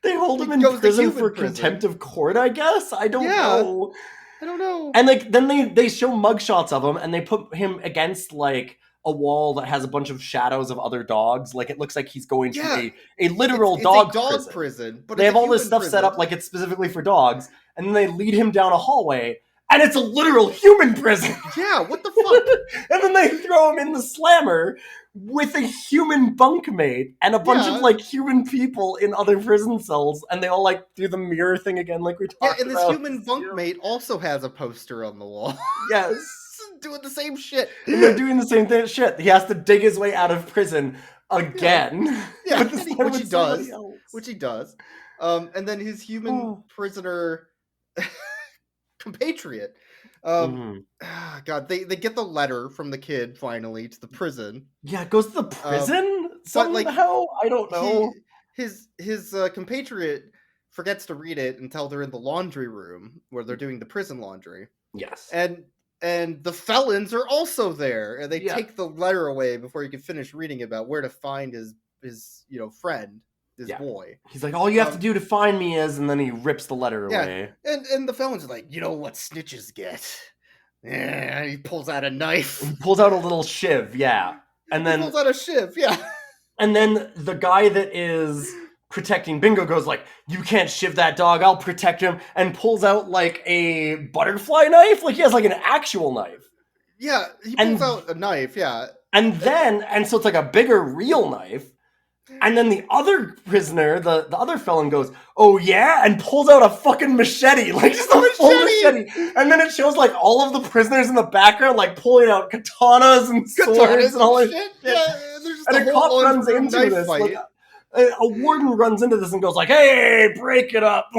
They hold
He
him in
goes to
prison
human
for
prison.
contempt of court, I guess. I don't
Yeah.
know.
I don't know.
And like then they show mugshots of him, and they put him against like a wall that has a bunch of shadows of other dogs. Like it looks like he's going
Yeah.
to a literal
it's
dog,
a dog
prison.
but
They
it's
have
a
all this
human
stuff set
prison.
up like it's specifically for dogs, and then they lead him down a hallway, and it's a literal human prison.
Yeah, what the fuck?
And then they throw him in the slammer with a human bunkmate and a bunch
Yeah.
of like human people in other prison cells, and they all like do the mirror thing again, like we
Yeah,
talked
and this
about.
human bunkmate also has a poster on the wall.
Yes.
Doing the same shit.
And they're doing the same thing. Shit, he has to dig his way out of prison again.
Yeah,
But this time
which he
it's somebody
does.
else.
Which he does. And then his human
Oh.
prisoner compatriot.
Mhm.
God, they get the letter from the kid finally to the prison.
Yeah, it goes to the prison
but, like,
somehow. I don't know.
His compatriot forgets to read it until they're in the laundry room where they're doing the prison laundry.
Yes.
And the felons are also there, and they
Yeah.
take the letter away before you can finish reading about where to find his friend, his
Yeah.
boy.
He's like, all you have to do to find me is, and then he rips the letter
Yeah.
away.
And the felons are like, you know what snitches get? Yeah, and he pulls out a knife.
He pulls out a little shiv, yeah. And
He
then
pulls out a shiv, yeah.
and then the guy that is protecting Bingo, goes like, "You can't shiv that dog, I'll protect him," and pulls out like a butterfly knife. Like he has like an actual knife.
Yeah, he
And-
pulls out a knife, yeah.
And so it's like a bigger real knife. And then the other prisoner, the other felon goes, "Oh yeah," and pulls out a fucking machete, like just a full machete. And then it shows like all of the prisoners in the background, like pulling out katanas and swords and all this shit.
Yeah, there's just
And
a
a
whole
cop runs
on-room
into
knife
this.
fight.
Like, a warden runs into this and goes like, "Hey, break it up!"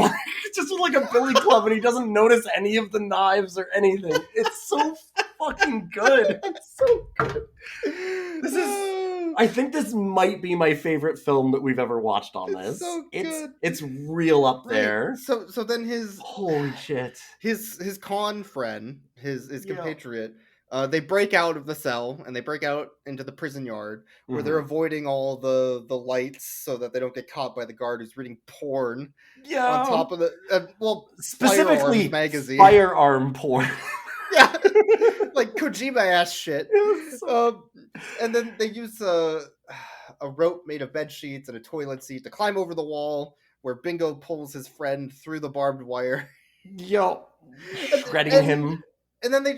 Just with like a billy club, and he doesn't notice any of the knives or anything. It's so fucking good. It's so good. I think this might be my favorite film that we've ever watched on this.
So good.
It's real up there.
Right. So then his
holy shit.
His con friend, his compatriot, they break out of the cell and they break out into the prison yard where they're avoiding all the lights so that they don't get caught by the guard who's reading porn.
Yeah.
On top of the
specifically
magazine.
Firearm porn.
Yeah, like Kojima ass shit. And then they use a rope made of bed sheets and a toilet seat to climb over the wall where Bingo pulls his friend through the barbed wire.
Yo, shredding him.
And then they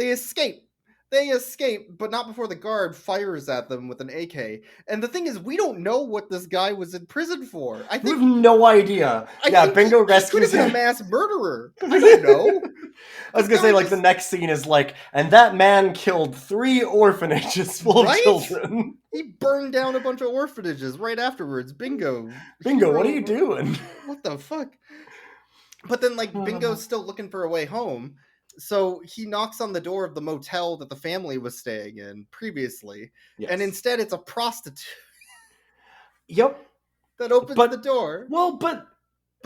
escape. They escape, but not before the guard fires at them with an AK. And the thing is, we don't know what this guy was in prison for.
We have no idea. Bingo rescues
him. He could have been a mass murderer. I don't know.
I was gonna say, like, the next scene is like, and that man killed 3 orphanages full of children.
He burned down a bunch of orphanages right afterwards. Bingo,
what are you doing?
What the fuck? But then, like, Bingo's still looking for a way home. So he knocks on the door of the motel that the family was staying in previously. Yes. And instead it's a prostitute.
Yep.
That opens the door.
Well, but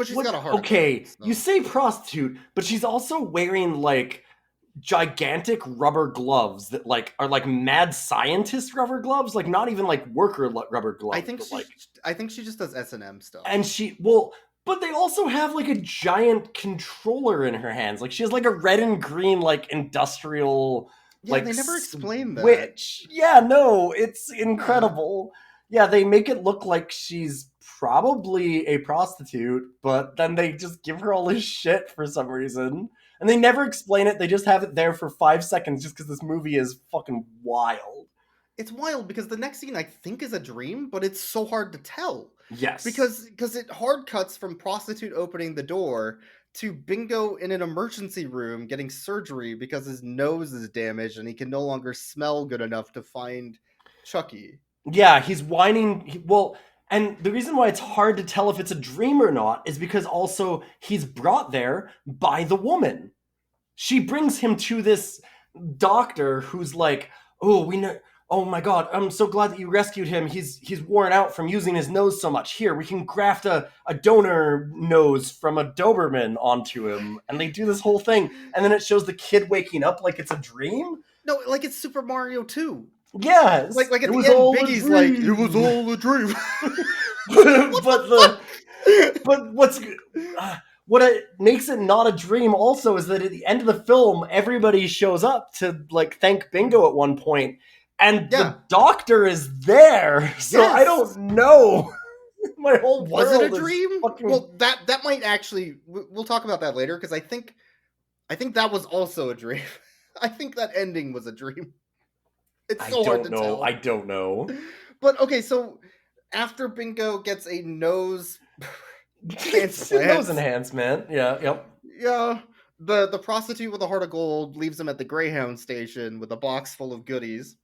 she's got a heart.
Okay, so. You say prostitute, but she's also wearing like gigantic rubber gloves that like are like mad scientist rubber gloves, like not even like worker rubber gloves.
I think she just does S&M stuff.
And but they also have like a giant controller in her hands. Like she has like a red and green like industrial like
they never explain that.
Switch. Yeah, no, it's incredible. Yeah, they make it look like she's probably a prostitute, but then they just give her all this shit for some reason. And they never explain it. They just have it there for 5 seconds just because this movie is fucking wild.
It's wild because the next scene I think is a dream, but it's so hard to tell.
Yes.
Because it hard cuts from prostitute opening the door to Bingo in an emergency room getting surgery because his nose is damaged and he can no longer smell good enough to find Chucky.
Yeah, he's whining. And the reason why it's hard to tell if it's a dream or not is because also he's brought there by the woman. She brings him to this doctor who's like, "Oh my God, I'm so glad that you rescued him. He's worn out from using his nose so much. Here, we can graft a donor nose from a Doberman onto him." And they do this whole thing. And then it shows the kid waking up like it's a dream.
No, like it's Super Mario 2.
Yes.
Like at the end, Biggie's like, "It was all a dream."
What it makes it not a dream also is that at the end of the film, everybody shows up to like thank Bingo at one point. And the doctor is there, so I don't know. My whole
was
world
it a dream?
Fucking...
Well, that might actually. We'll talk about that later because I think that was also a dream. I think that ending was a dream. It's so hard to tell.
I don't know.
But okay, so after Bingo gets a nose transplant,
nose enhancement, yep.
Yeah. The prostitute with a heart of gold leaves him at the Greyhound station with a box full of goodies.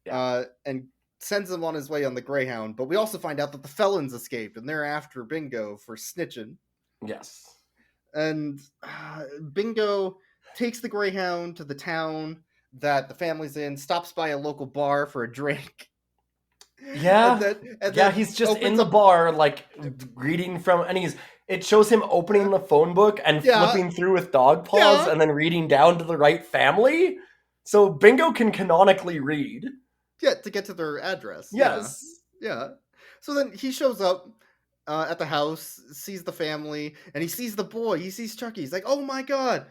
And sends him on his way on the Greyhound. But we also find out that the felons escaped, and they're after Bingo for snitching.
Yes.
And Bingo takes the Greyhound to the town that the family's in, stops by a local bar for a drink.
Yeah. And then he's just in the bar, like, reading from... And it shows him opening the phone book and flipping through with dog paws and then reading down to the right family. So Bingo can canonically read.
Yeah, to get to their address.
Yes.
Yeah. So then he shows up at the house, sees the family, and he sees the boy. He sees Chucky. He's like, "Oh my God."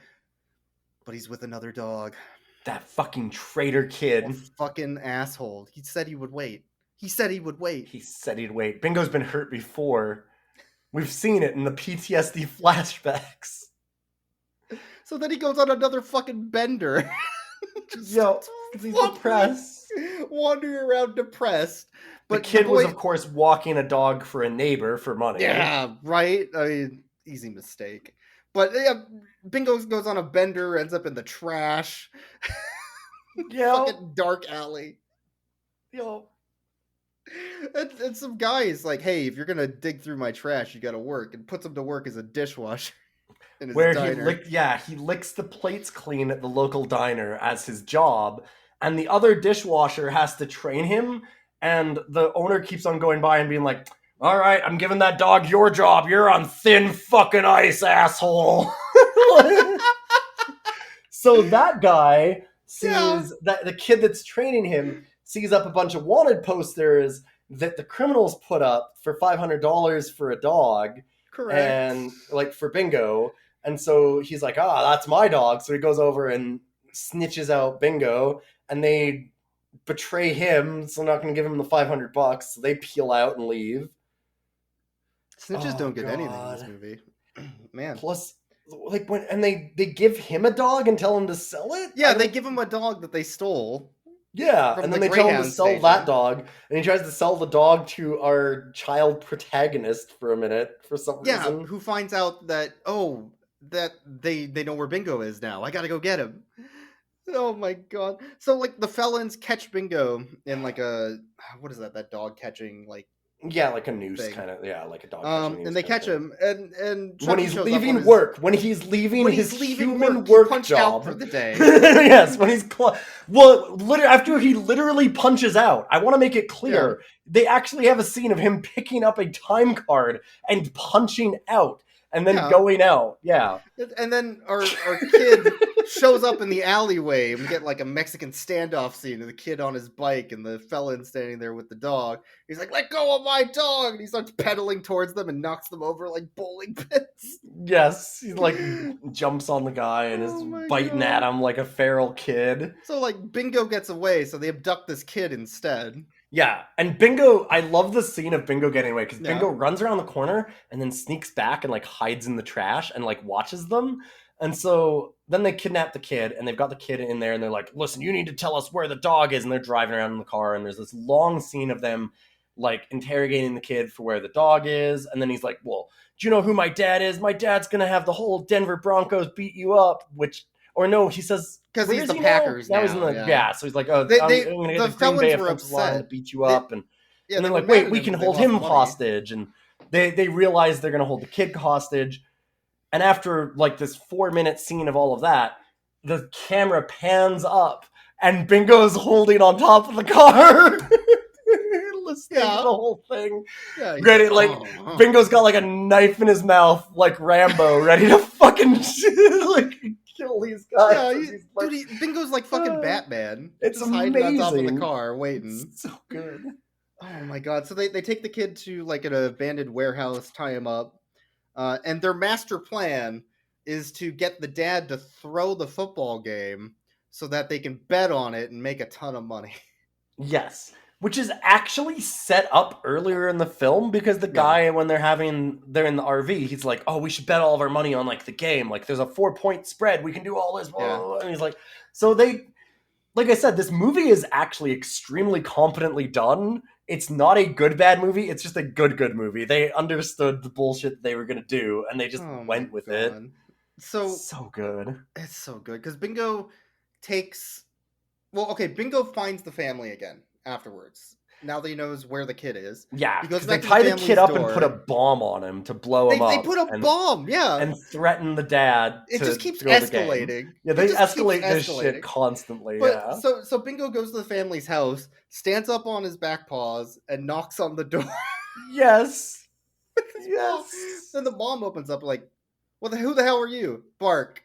But he's with another dog.
That fucking traitor kid.
A fucking asshole. He said he would wait. He said he would wait.
He said he'd wait. Bingo's been hurt before. We've seen it in the PTSD flashbacks.
So then he goes on another fucking bender.
Yo, because he's depressed.
Wandering around depressed.
But the kid was, of course, walking a dog for a neighbor for money.
Yeah, right? I mean, easy mistake. But yeah, Bingo goes on a bender, ends up in the trash.
Yeah.
Fucking dark alley.
Yo.
And some guy is like, hey, if you're going to dig through my trash, you got to work. And puts him to work as a dishwasher. In his diner.
He licks the plates clean at the local diner as his job. And the other dishwasher has to train him. And the owner keeps on going by and being like, all right, I'm giving that dog your job. You're on thin fucking ice, asshole. So that guy sees that the kid that's training him sees up a bunch of wanted posters that the criminals put up for $500 for a dog.
Correct.
And like for Bingo. And so he's like, that's my dog. So he goes over and snitches out Bingo, and they betray him, so they're not going to give him the $500. So they peel out and leave.
Snitches don't get anything in this movie. Man.
Plus, like they give him a dog and tell him to sell it?
Yeah, they give him a dog that they stole.
Yeah, and then they tell him to sell that dog, and he tries to sell the dog to our child protagonist for a minute for some reason.
Yeah, who finds out that, that they know where Bingo is now. I gotta go get him. Oh my god. So like the felons catch Bingo in like what is that dog catching like
like a noose kind of, like a dog catching noose.
And they catch him and
when he's leaving work, when he's leaving his human work job
out for the day.
Yes, when he's literally after he literally punches out. I want to make it clear. They actually have a scene of him picking up a time card and punching out. And then going out,
And then our kid shows up in the alleyway, and we get like a Mexican standoff scene of the kid on his bike and the felon standing there with the dog. He's like, let go of my dog! And he starts pedaling towards them and knocks them over like bowling pins.
Yes, he like jumps on the guy and is biting at him like a feral kid.
So like Bingo gets away, so they abduct this kid instead.
Yeah, and Bingo, I love the scene of Bingo getting away, because Bingo runs around the corner and then sneaks back and like hides in the trash and like watches them. And so then they kidnap the kid, and they've got the kid in there, and they're like, listen, you need to tell us where the dog is. And they're driving around in the car, and there's this long scene of them like interrogating the kid for where the dog is. And then he's like, well, do you know who my dad is? My dad's going to have the whole Denver Broncos beat you up, or no, he says,
because he's the Packers now.
That was in the, so he's like, I'm
the
going to get the Green Bay offensive line to beat you up. And they're like, wait, we can hold him hostage. And they realize they're going to hold the kid hostage. And after like this 4-minute scene of all of that, the camera pans up and Bingo's holding on top of the car. Listening to the whole thing. Yeah, ready, Bingo's got like a knife in his mouth, like Rambo, ready to fucking like kill these guys.
Yeah, Bingo's like fucking Batman.
It's
just
amazing.
hiding on top of the car, waiting.
It's so good.
Oh my god! So they take the kid to like an abandoned warehouse, tie him up, and their master plan is to get the dad to throw the football game so that they can bet on it and make a ton of money.
Yes. Which is actually set up earlier in the film, because the guy, when they're in the RV, he's like, oh, we should bet all of our money on like the game. Like there's a 4-point spread. We can do all this. Blah, blah, blah. And he's like, so like I said, this movie is actually extremely competently done. It's not a good, bad movie. It's just a good movie. They understood the bullshit they were going to do, and they just went with it. So good.
It's so good. Because Bingo Bingo finds the family again afterwards. Now that he knows where the kid is.
Yeah, because they tie the kid up and put a bomb on him to blow him up.
They put a bomb,
and threaten the dad.
It just keeps escalating.
Yeah, they escalate this shit constantly.
So Bingo goes to the family's house, stands up on his back paws, and knocks on the door.
Yes.
Then the mom opens up like, who the hell are you? Bark.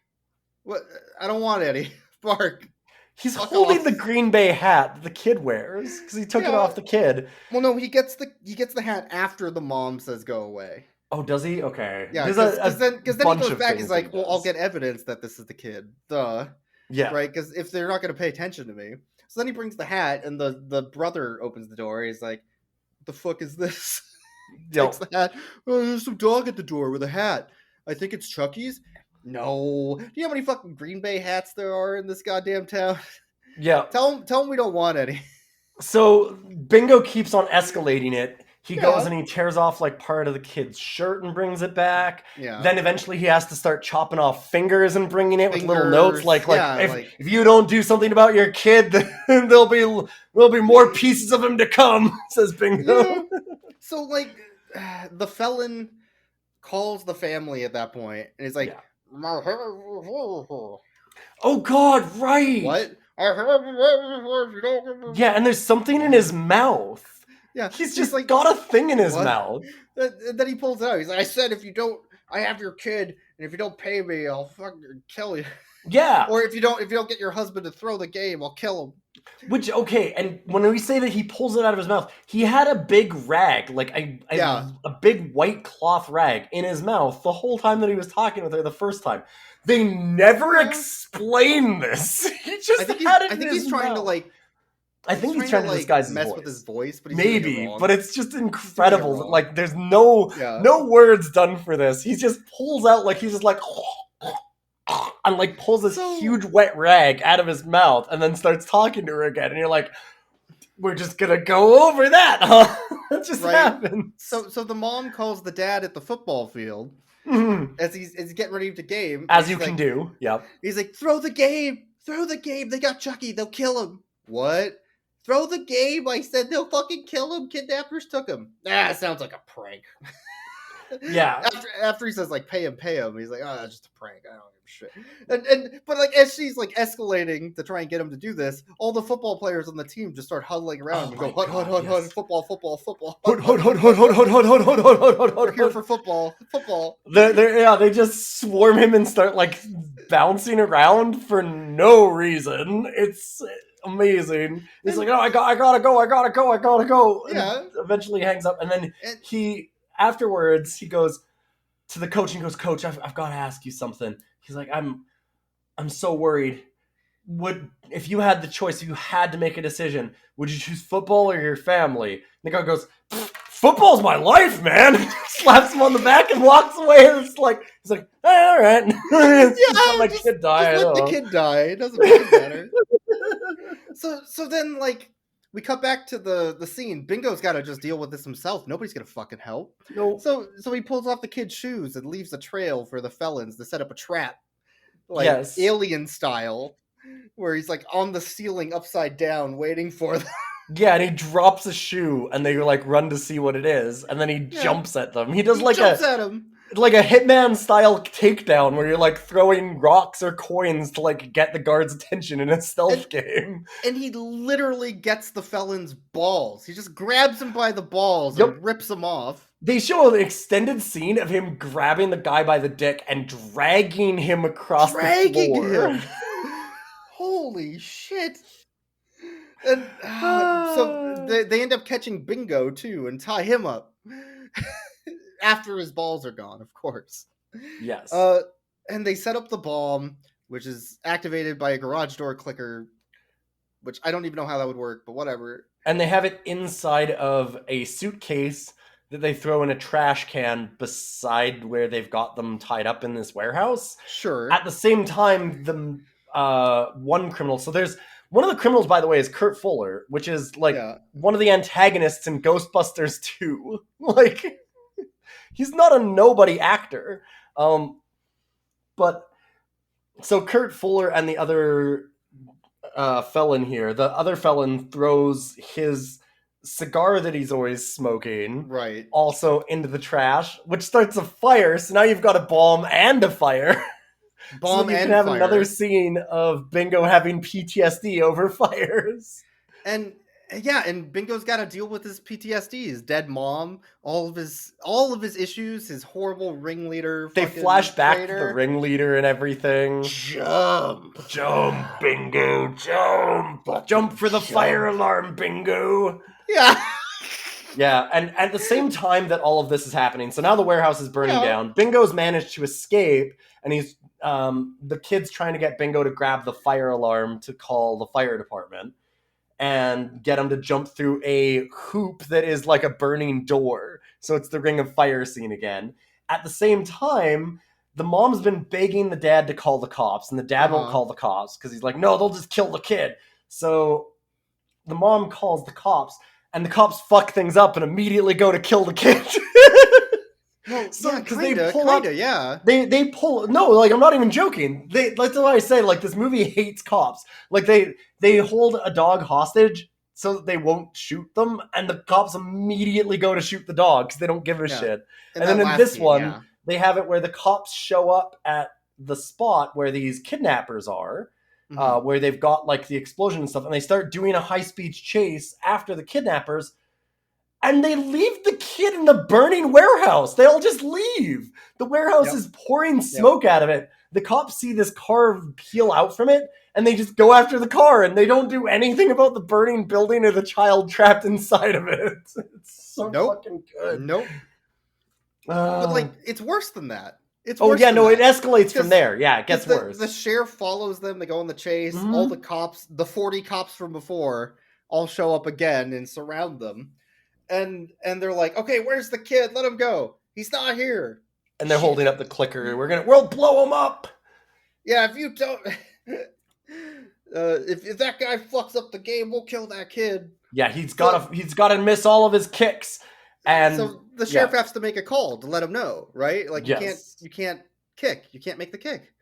What? I don't want any. Bark.
He's holding the Green Bay hat that the kid wears because he took it off the kid.
Well, no, he gets the hat after the mom says go away.
Oh, does he? Okay.
Yeah, because then he goes back. He's like, well, I'll get evidence that this is the kid. Duh.
Yeah.
Right? Because if they're not going to pay attention to me. So then he brings the hat, and the brother opens the door. He's like, "What the fuck is this?" Takes the hat. "Oh, there's some dog at the door with a hat. I think it's Chucky's." No. Do you know how many fucking Green Bay hats there are in this goddamn town?
Yeah.
Tell him we don't want any.
So Bingo keeps on escalating it. He
Yeah.
goes and he tears off like part of the kid's shirt and brings it back.
Yeah.
Then eventually he has to start chopping off fingers and bringing it with little
Fingers,
notes like
yeah,
if you don't do something about your kid, then there'll be more pieces of him to come, says Bingo.
Yeah. So like the felon calls the family at that point, and he's like,
Yeah.
"Oh
God, right.
What?
Yeah, and there's something in his mouth.
Yeah,
He's just like got a thing in his
what?
mouth.
Then he pulls it out. He's like, "I said if you don't, I have your kid, and if you don't pay me, I'll fucking kill you.
Yeah.
Or if you don't get your husband to throw the game, I'll kill him."
Which, okay, and when we say that he pulls it out of his mouth, he had a big rag, like a big white cloth rag in his mouth the whole time that he was talking with her the first time. They never explain this. He just
I think he's trying to like.
I think he's trying to disguise his
mess
voice.
with his voice, but he's doing it
Maybe,
wrong.
but it's just incredible.
He's doing it
That,
wrong.
like, there's no words done for this. He just pulls out, like, he's just like, and like pulls this huge wet rag out of his mouth, and then starts talking to her again. And you're like, we're just gonna go over that, huh? That just happened.
So the mom calls the dad at the football field as he's getting ready to game.
As you can do. Yep.
He's like, throw the game. They got Chucky. They'll kill him. What? Throw the game. I said they'll fucking kill him. Kidnappers took him. It sounds like a prank.
Yeah.
After he says like pay him, he's like, oh, that's just a prank. I don't give a shit. But like as she's like escalating to try and get him to do this, all the football players on the team just start huddling around and go, hud, football. We're here for football.
They just swarm him and start like bouncing around for no reason. It's amazing. He's like, oh, I gotta go.
Yeah.
And eventually hangs up, and then afterwards he goes to the coach and goes, Coach, I've got to ask you something. He's like, I'm so worried. If you had the choice, if you had to make a decision, would you choose football or your family? And the guy goes, football's my life, man. Slaps him on the back and walks away. And he's like, all right. Let my kid die.
Just let the kid die. It doesn't make it better. So then, like, we cut back to the scene. Bingo's got to just deal with this himself. Nobody's gonna fucking help.
Nope.
So he pulls off the kid's shoes and leaves a trail for the felons to set up a trap, like Alien style, where he's like on the ceiling upside down waiting for them.
Yeah, and he drops a shoe, and they like run to see what it is, and then he jumps at them. He jumps
at him.
Like a Hitman style takedown where you're like throwing rocks or coins to like get the guard's attention in a stealth game.
And he literally gets the felon's balls. He just grabs him by the balls and rips him off.
They show an extended scene of him grabbing the guy by the dick and dragging him across the floor.
Him. Holy shit. And so they end up catching Bingo too and tie him up. After his balls are gone, of course.
Yes.
And they set up the bomb, which is activated by a garage door clicker, which I don't even know how that would work, but whatever.
And they have it inside of a suitcase that they throw in a trash can beside where they've got them tied up in this warehouse.
Sure.
At the same time, the one criminal... So there's... One of the criminals, by the way, is Kurt Fuller, which is like one of the antagonists in Ghostbusters 2. Like... He's not a nobody actor. But so Kurt Fuller and the other felon here, the other felon throws his cigar that he's always smoking also into the trash, which starts a fire. So now you've got a bomb and a fire.
Bomb
so you
and
can have
fire.
Another scene of Bingo having PTSD over fires.
And Bingo's got to deal with his PTSD, his dead mom, all of his issues, his horrible ringleader.
They flash back to the ringleader and everything.
Jump,
Bingo, jump for the fire alarm, Bingo.
Yeah.
Yeah, and at the same time that all of this is happening, so now the warehouse is burning down. Bingo's managed to escape, and he's the kid's trying to get Bingo to grab the fire alarm to call the fire department. and get him to jump through a hoop that is like a burning door. So it's the Ring of Fire scene again. At the same time, the mom's been begging the dad to call the cops, and the dad won't call the cops because he's like, no, they'll just kill the kid. So the mom calls the cops, and the cops fuck things up and immediately go to kill the kid.
Well,
So,
yeah,
'cause
yeah.
They pull, no, like, I'm not even joking. That's why I say, like, this movie hates cops. Like, they hold a dog hostage so that they won't shoot them, and the cops immediately go to shoot the dog because they don't give a
Yeah.
shit.
In
And
that
then in
last
this
scene,
one,
yeah.
they have it where the cops show up at the spot where these kidnappers are, where they've got, like, the explosion and stuff, and they start doing a high-speed chase after the kidnappers, and they leave the kid in the burning warehouse. They all just leave. The warehouse is pouring smoke out of it. The cops see this car peel out from it, and they just go after the car, and they don't do anything about the burning building or the child trapped inside of it. It's so fucking good.
Nope. But, like, it's worse than that. It's
Oh,
worse
yeah,
than
no,
that.
it escalates from there. Yeah, it gets worse.
The sheriff follows them. They go on the chase. All the cops, the 40 cops from before, all show up again and surround them. And they're like, okay, where's the kid? Let him go. He's not here.
And they're holding up the clicker. We'll blow him up.
Yeah, if you don't, if that guy fucks up the game, we'll kill that kid.
Yeah, he's got to miss all of his kicks. And
so the sheriff has to make a call to let him know, right? Like, you can't kick. You can't make the kick.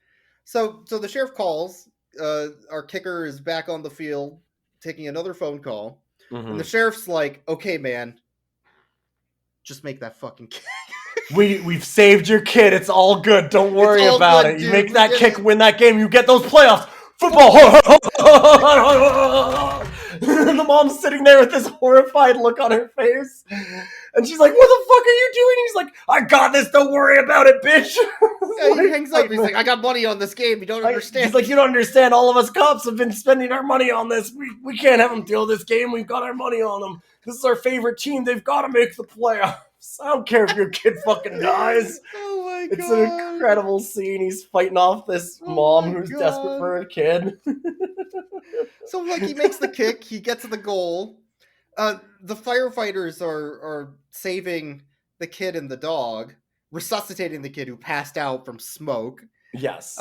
So the sheriff calls. Our kicker is back on the field, taking another phone call. And the sheriff's like, okay, man, just make that fucking kick.
We've saved your kid. It's all good. Don't worry about it. You make that kick, win that game, you get those playoffs. Football. The mom's sitting there with this horrified look on her face. And she's like, what the fuck are you doing? He's like, I got this. Don't worry about it, bitch.
Yeah, he hangs up. He's like, I got money on this game. You don't understand.
He's like, you don't understand. All of us cops have been spending our money on this. We can't have them deal this game. We've got our money on them. This is our favorite team. They've got to make the playoffs. I don't care if your kid fucking dies.
Oh my god.
It's an incredible scene. He's fighting off this mom who's desperate for her kid.
So, like, he makes the kick. He gets to the goal. The firefighters are saving the kid and the dog, resuscitating the kid who passed out from smoke.
Yes.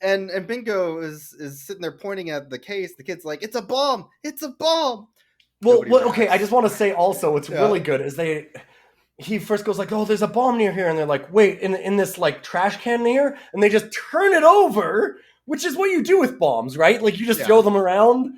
And Bingo is sitting there pointing at the case. The kid's like, it's a bomb. It's a bomb.
Well, okay, I just want to say also what's really good is he first goes like, oh, there's a bomb near here. And they're like, wait, in this like trash can near? And they just turn it over, which is what you do with bombs, right? Like you just throw them around.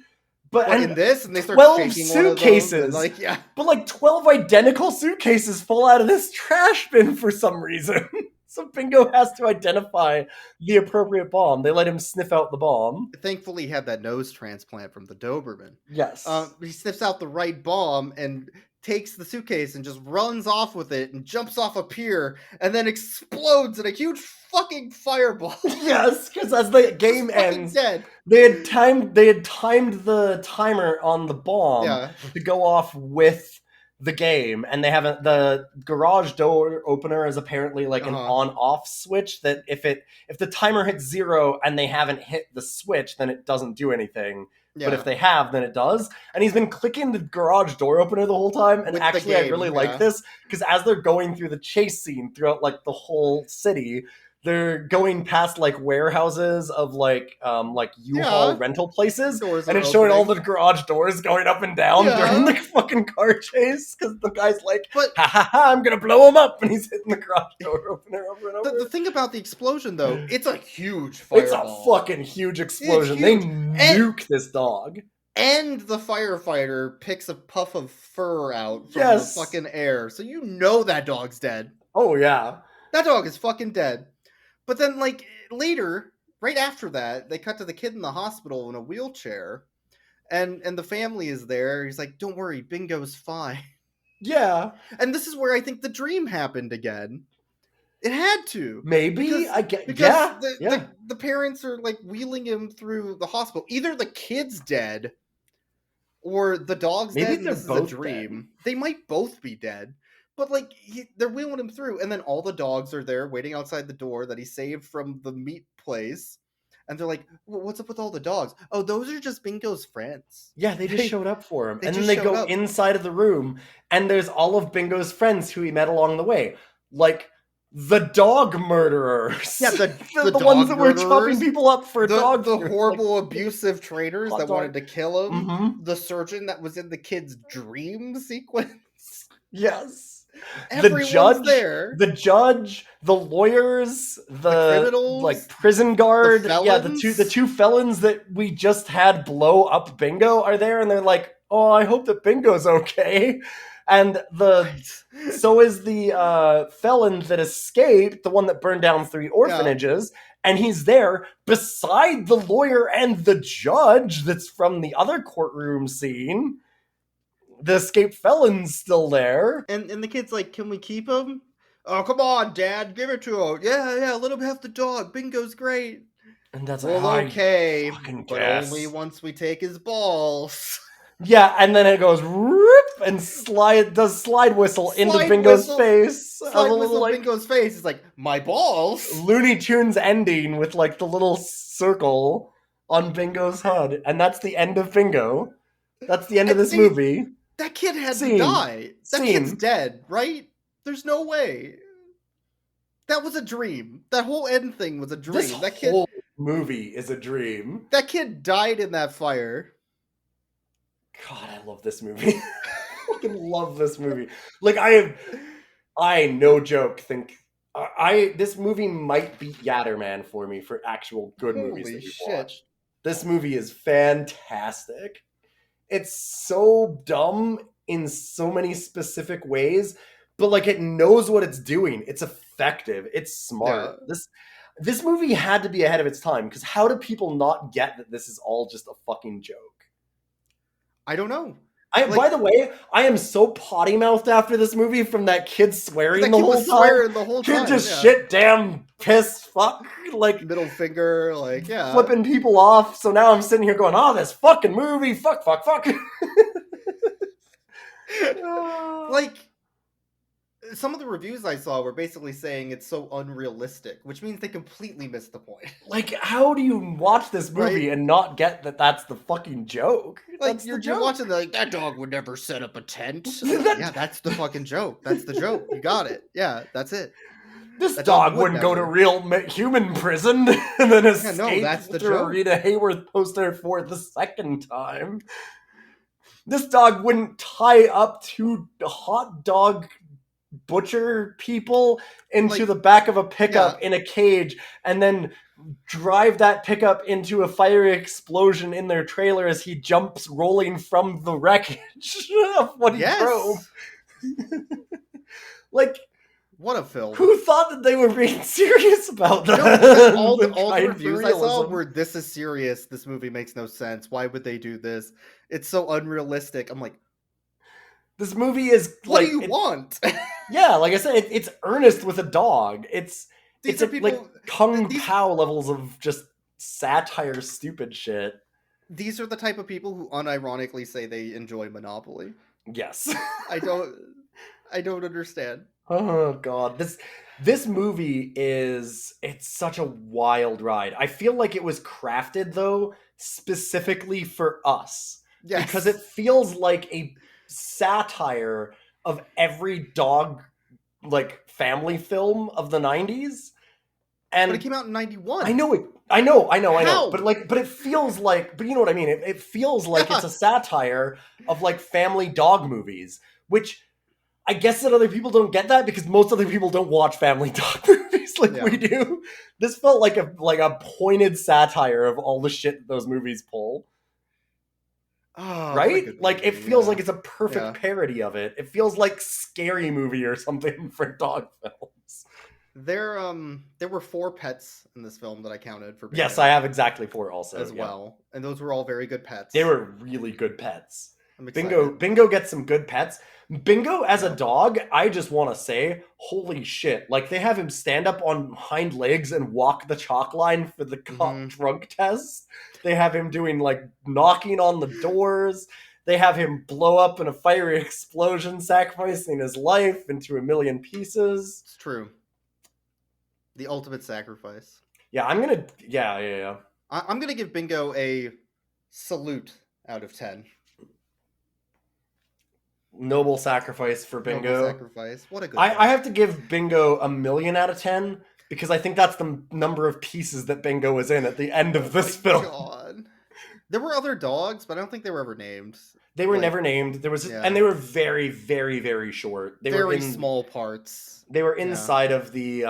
But
in this, and they start
12
shaking
suitcases.
Like, yeah.
But like 12 identical suitcases fall out of this trash bin for some reason. So Bingo has to identify the appropriate bomb. They let him sniff out the bomb.
Thankfully, he had that nose transplant from the Doberman.
Yes.
He sniffs out the right bomb and takes the suitcase and just runs off with it and jumps off a pier and then explodes in a huge fucking fireball.
Yes, because as the game ends,
dead.
They had timed the timer on the bomb to go off with the game, and they haven't. The garage door opener is apparently like an on-off switch that if the timer hits 0 and they haven't hit the switch, then it doesn't do anything. Yeah. But if they have, then it does. And he's been clicking the garage door opener the whole time. And actually, I really like this because as they're going through the chase scene throughout like the whole city, they're going past like warehouses of like U-Haul rental places, and it's showing all the garage doors going up and down during the fucking car chase because the guy's like, ha ha ha, I'm gonna blow him up, and he's hitting the garage door opener over and over.
The thing about the explosion though, it's a huge fireball.
It's a fucking huge explosion. They nuke this dog.
And the firefighter picks a puff of fur out from the fucking air, so you know that dog's dead.
Oh yeah,
that dog is fucking dead. But then, like, later, right after that, they cut to the kid in the hospital in a wheelchair, and the family is there. He's like, don't worry, Bingo's fine.
Yeah.
And this is where I think the dream happened again. It had to.
Maybe.
Because the parents are, like, wheeling him through the hospital. Either the kid's dead, or the dog's dead, and this is a dream. Dead. They might both be dead. But, like, they're wheeling him through, and then all the dogs are there waiting outside the door that he saved from the meat place. and they're like, "What's up with all the dogs? Oh, those are just Bingo's friends."
Yeah, they just showed up for him.
they
And then
just
they
showed
go
up.
inside of the room, and there's all of Bingo's friends who he met along the way. Like, the dog murderers.
Yeah, the
the
dog
ones that were
murderers,
chopping people up for dog
the
food,
horrible
like,
abusive trainers
hot
that
dog.
wanted to kill him,
Mhm.
the surgeon that was in the kid's dream sequence.
Yes.
Everyone's there.
The judge, the lawyers, the
criminals,
like prison guard,
the
yeah,
felons.
the two felons that we just had blow up Bingo are there, and they're like, "Oh, I hope that Bingo's okay." And so is the felon that escaped, the one that burned down 3 orphanages, and he's there beside the lawyer and the judge that's from the other courtroom scene. The escaped felon's still there.
And the kid's like, "Can we keep him?" "Oh, come on, Dad, give it to him." Yeah, let him have the dog. Bingo's great.
And that's
Well,
like,
okay, but
guess.
only once we take his balls.
Yeah, and then it goes rip and slide whistle into Bingo's face.
Slide whistle Bingo's face. It's like, "My balls."
Looney Tunes ending with like the little circle on Bingo's head, and that's the end of Bingo. That's the end of this movie.
That kid had to die. That kid's dead, right? There's no way. That was a dream. That whole end thing was a dream.
This whole movie is a dream.
That kid died in that fire.
God, I love this movie. I fucking love this movie. Like, I no joke think this movie might beat Yatterman for me for actual good movies that you've watched. This movie is fantastic. It's so dumb in so many specific ways, but like it knows what it's doing. It's effective. It's smart. Yeah. This movie had to be ahead of its time, because how do people not get that this is all just a fucking joke?
I don't know.
By the way, I am so potty mouthed after this movie from that kid swearing the whole time. Kid just shit, damn, piss, fuck, like
middle finger, like
flipping people off. So now I'm sitting here going, "Oh, this fucking movie, fuck."
Like, some of the reviews I saw were basically saying it's so unrealistic, which means they completely missed the point.
Like, how do you watch this movie and not get that that's the fucking joke?
Like,
that's
you're watching like, "That dog would never set up a tent." Yeah, that's the fucking joke. That's the joke. You got it. Yeah, that's it.
This dog wouldn't go to real human prison and then escape after a Rita Hayworth poster for the second time. This dog wouldn't tie up 2 hot dog butcher people into the back of a pickup in a cage and then drive that pickup into a fiery explosion in their trailer as he jumps rolling from the wreckage of what he drove. Like,
what a film.
Who thought that they were being serious about that?
No, all the reviews I saw were, "This is serious. This movie makes no sense. Why would they do this? It's so unrealistic." I'm like,
this movie is
what do you want?
Yeah, like I said, it's earnest with a dog. It's like Kung Pao levels of just satire, stupid shit.
These are the type of people who unironically say they enjoy Monopoly.
Yes.
I don't understand.
Oh god, this movie it's such a wild ride. I feel like it was crafted though specifically for us.
Yes.
Because it feels like a satire of every dog like family film of the 90s. And
but it came out in 91.
I know. But it feels like, but you know what I mean? It feels like it's a satire of like family dog movies, which I guess that other people don't get that because most other people don't watch family dog movies like we do. This felt like a pointed satire of all the shit those movies pull.
Oh,
right? Like it feels like it's a perfect parody of it. It feels like Scary Movie or something for dog films.
There were 4 pets in this film that I counted for.
Yes, I have exactly 4 also
as well, and those were all very good pets.
They were really good pets. Bingo gets some good pets. Bingo as a dog, I just want to say, holy shit! Like they have him stand up on hind legs and walk the chalk line for the cop drunk test. They have him doing like knocking on the doors. They have him blow up in a fiery explosion, sacrificing his life into a million pieces.
It's true. The ultimate sacrifice.
Yeah, I'm gonna. Yeah.
I'm gonna give Bingo a salute out of 10.
Noble sacrifice for Bingo.
Noble sacrifice. What a good
I have to give Bingo 1,000,000 out of 10 because I think that's the number of pieces that Bingo was in at the end of this film.
God. There were other dogs, but I don't think they were ever named.
They were never named. There was, and they were very, very, very short. They were in
small parts.
They were inside of the.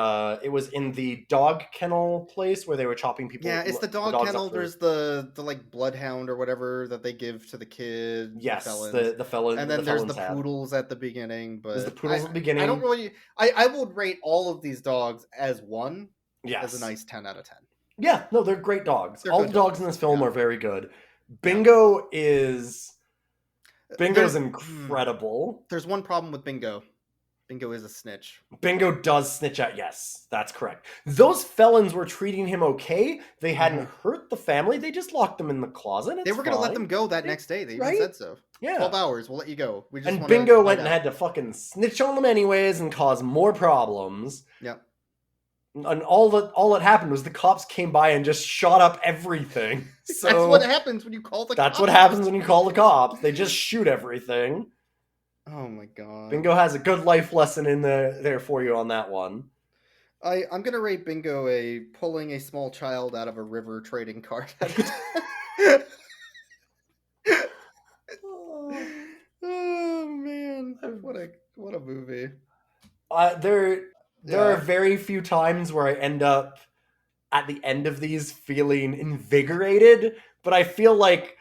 It was in the dog kennel place where they were chopping people.
Yeah, it's the dog kennel. There's the like bloodhound or whatever that they give to the kid.
Yes, the felon.
And then there's the poodles at the beginning. But
there's the poodles at the beginning.
I don't really. I would rate all of these dogs as one.
Yes,
as a nice 10 out of 10.
Yeah, no, they're great dogs.
They're
all the dogs in this film are very good. Bingo is. Bingo's incredible.
There's one problem with Bingo. Bingo is a snitch.
Bingo does snitch out. Yes, that's correct. Those felons were treating him okay. They hadn't hurt the family. They just locked them in the closet.
They were going to let them go that next day. They even said so.
Yeah.
12 hours. We'll let you go. We just
Bingo went and had to fucking snitch on them anyways and cause more problems.
Yep.
And all that happened was the cops came by and just shot up everything. So
that's what happens when you call the cops.
That's what happens when you call the cops. They just shoot everything.
Oh my god.
Bingo has a good life lesson in there for you on that one.
I'm going to rate Bingo a pulling a small child out of a river trading card. Oh man. What a movie.
There are very few times where I end up at the end of these feeling invigorated, but I feel like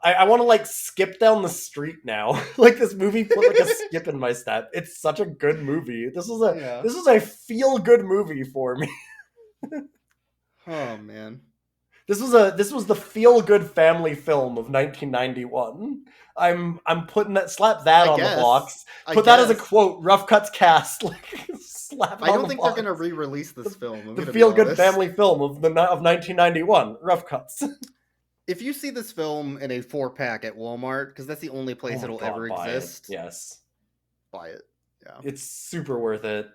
I want to like skip down the street now. Like this movie put like a skip in my step. It's such a good movie. This was a feel good movie for me.
Oh man.
This was the feel good family film of 1991. I'm putting that, slap that on the box. Put that as a quote. Rough Cuts cast. Like slap.
I don't think they're gonna re-release this film.
The feel good family film of 1991. Rough Cuts.
If you see this film in a 4-pack at Walmart, because that's the only place it'll ever exist.
Yes.
Buy it. Yeah.
It's super worth it.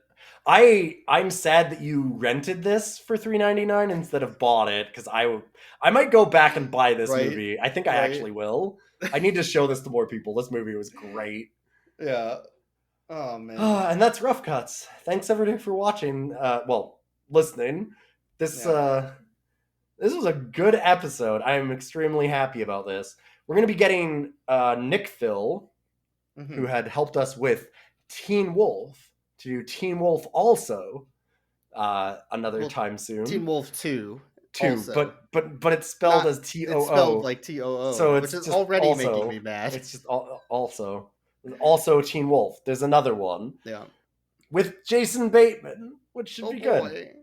I'm sad that you rented this for $3.99 instead of bought it, because I might go back and buy this movie. I think I actually will. I need to show this to more people. This movie was great.
Yeah. Oh man.
And that's Rough Cuts. Thanks everybody for watching. Listening. This was a good episode. I am extremely happy about this. We're going to be getting Nick Phil, who had helped us with Teen Wolf, to do Teen Wolf also another time soon.
Teen Wolf 2.
But it's spelled as T-O-O.
It's spelled like T-O-O,
so it's
which is already making me mad.
It's just also Teen Wolf. There's another one.
Yeah.
With Jason Bateman, which should be good.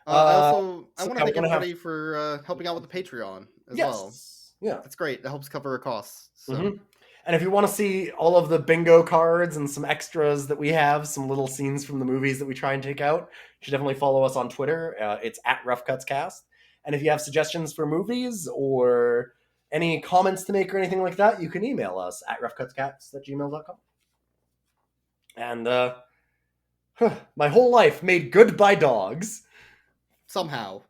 I want to thank everybody for helping out with the Patreon as well.
Yeah.
That's great. It helps cover our costs. So.
And if you want to see all of the bingo cards and some extras that we have, some little scenes from the movies that we try and take out, you should definitely follow us on Twitter. It's at @RoughCutsCast. And if you have suggestions for movies or any comments to make or anything like that, you can email us at roughcutscast@gmail.com. And my whole life made good by dogs.
Somehow.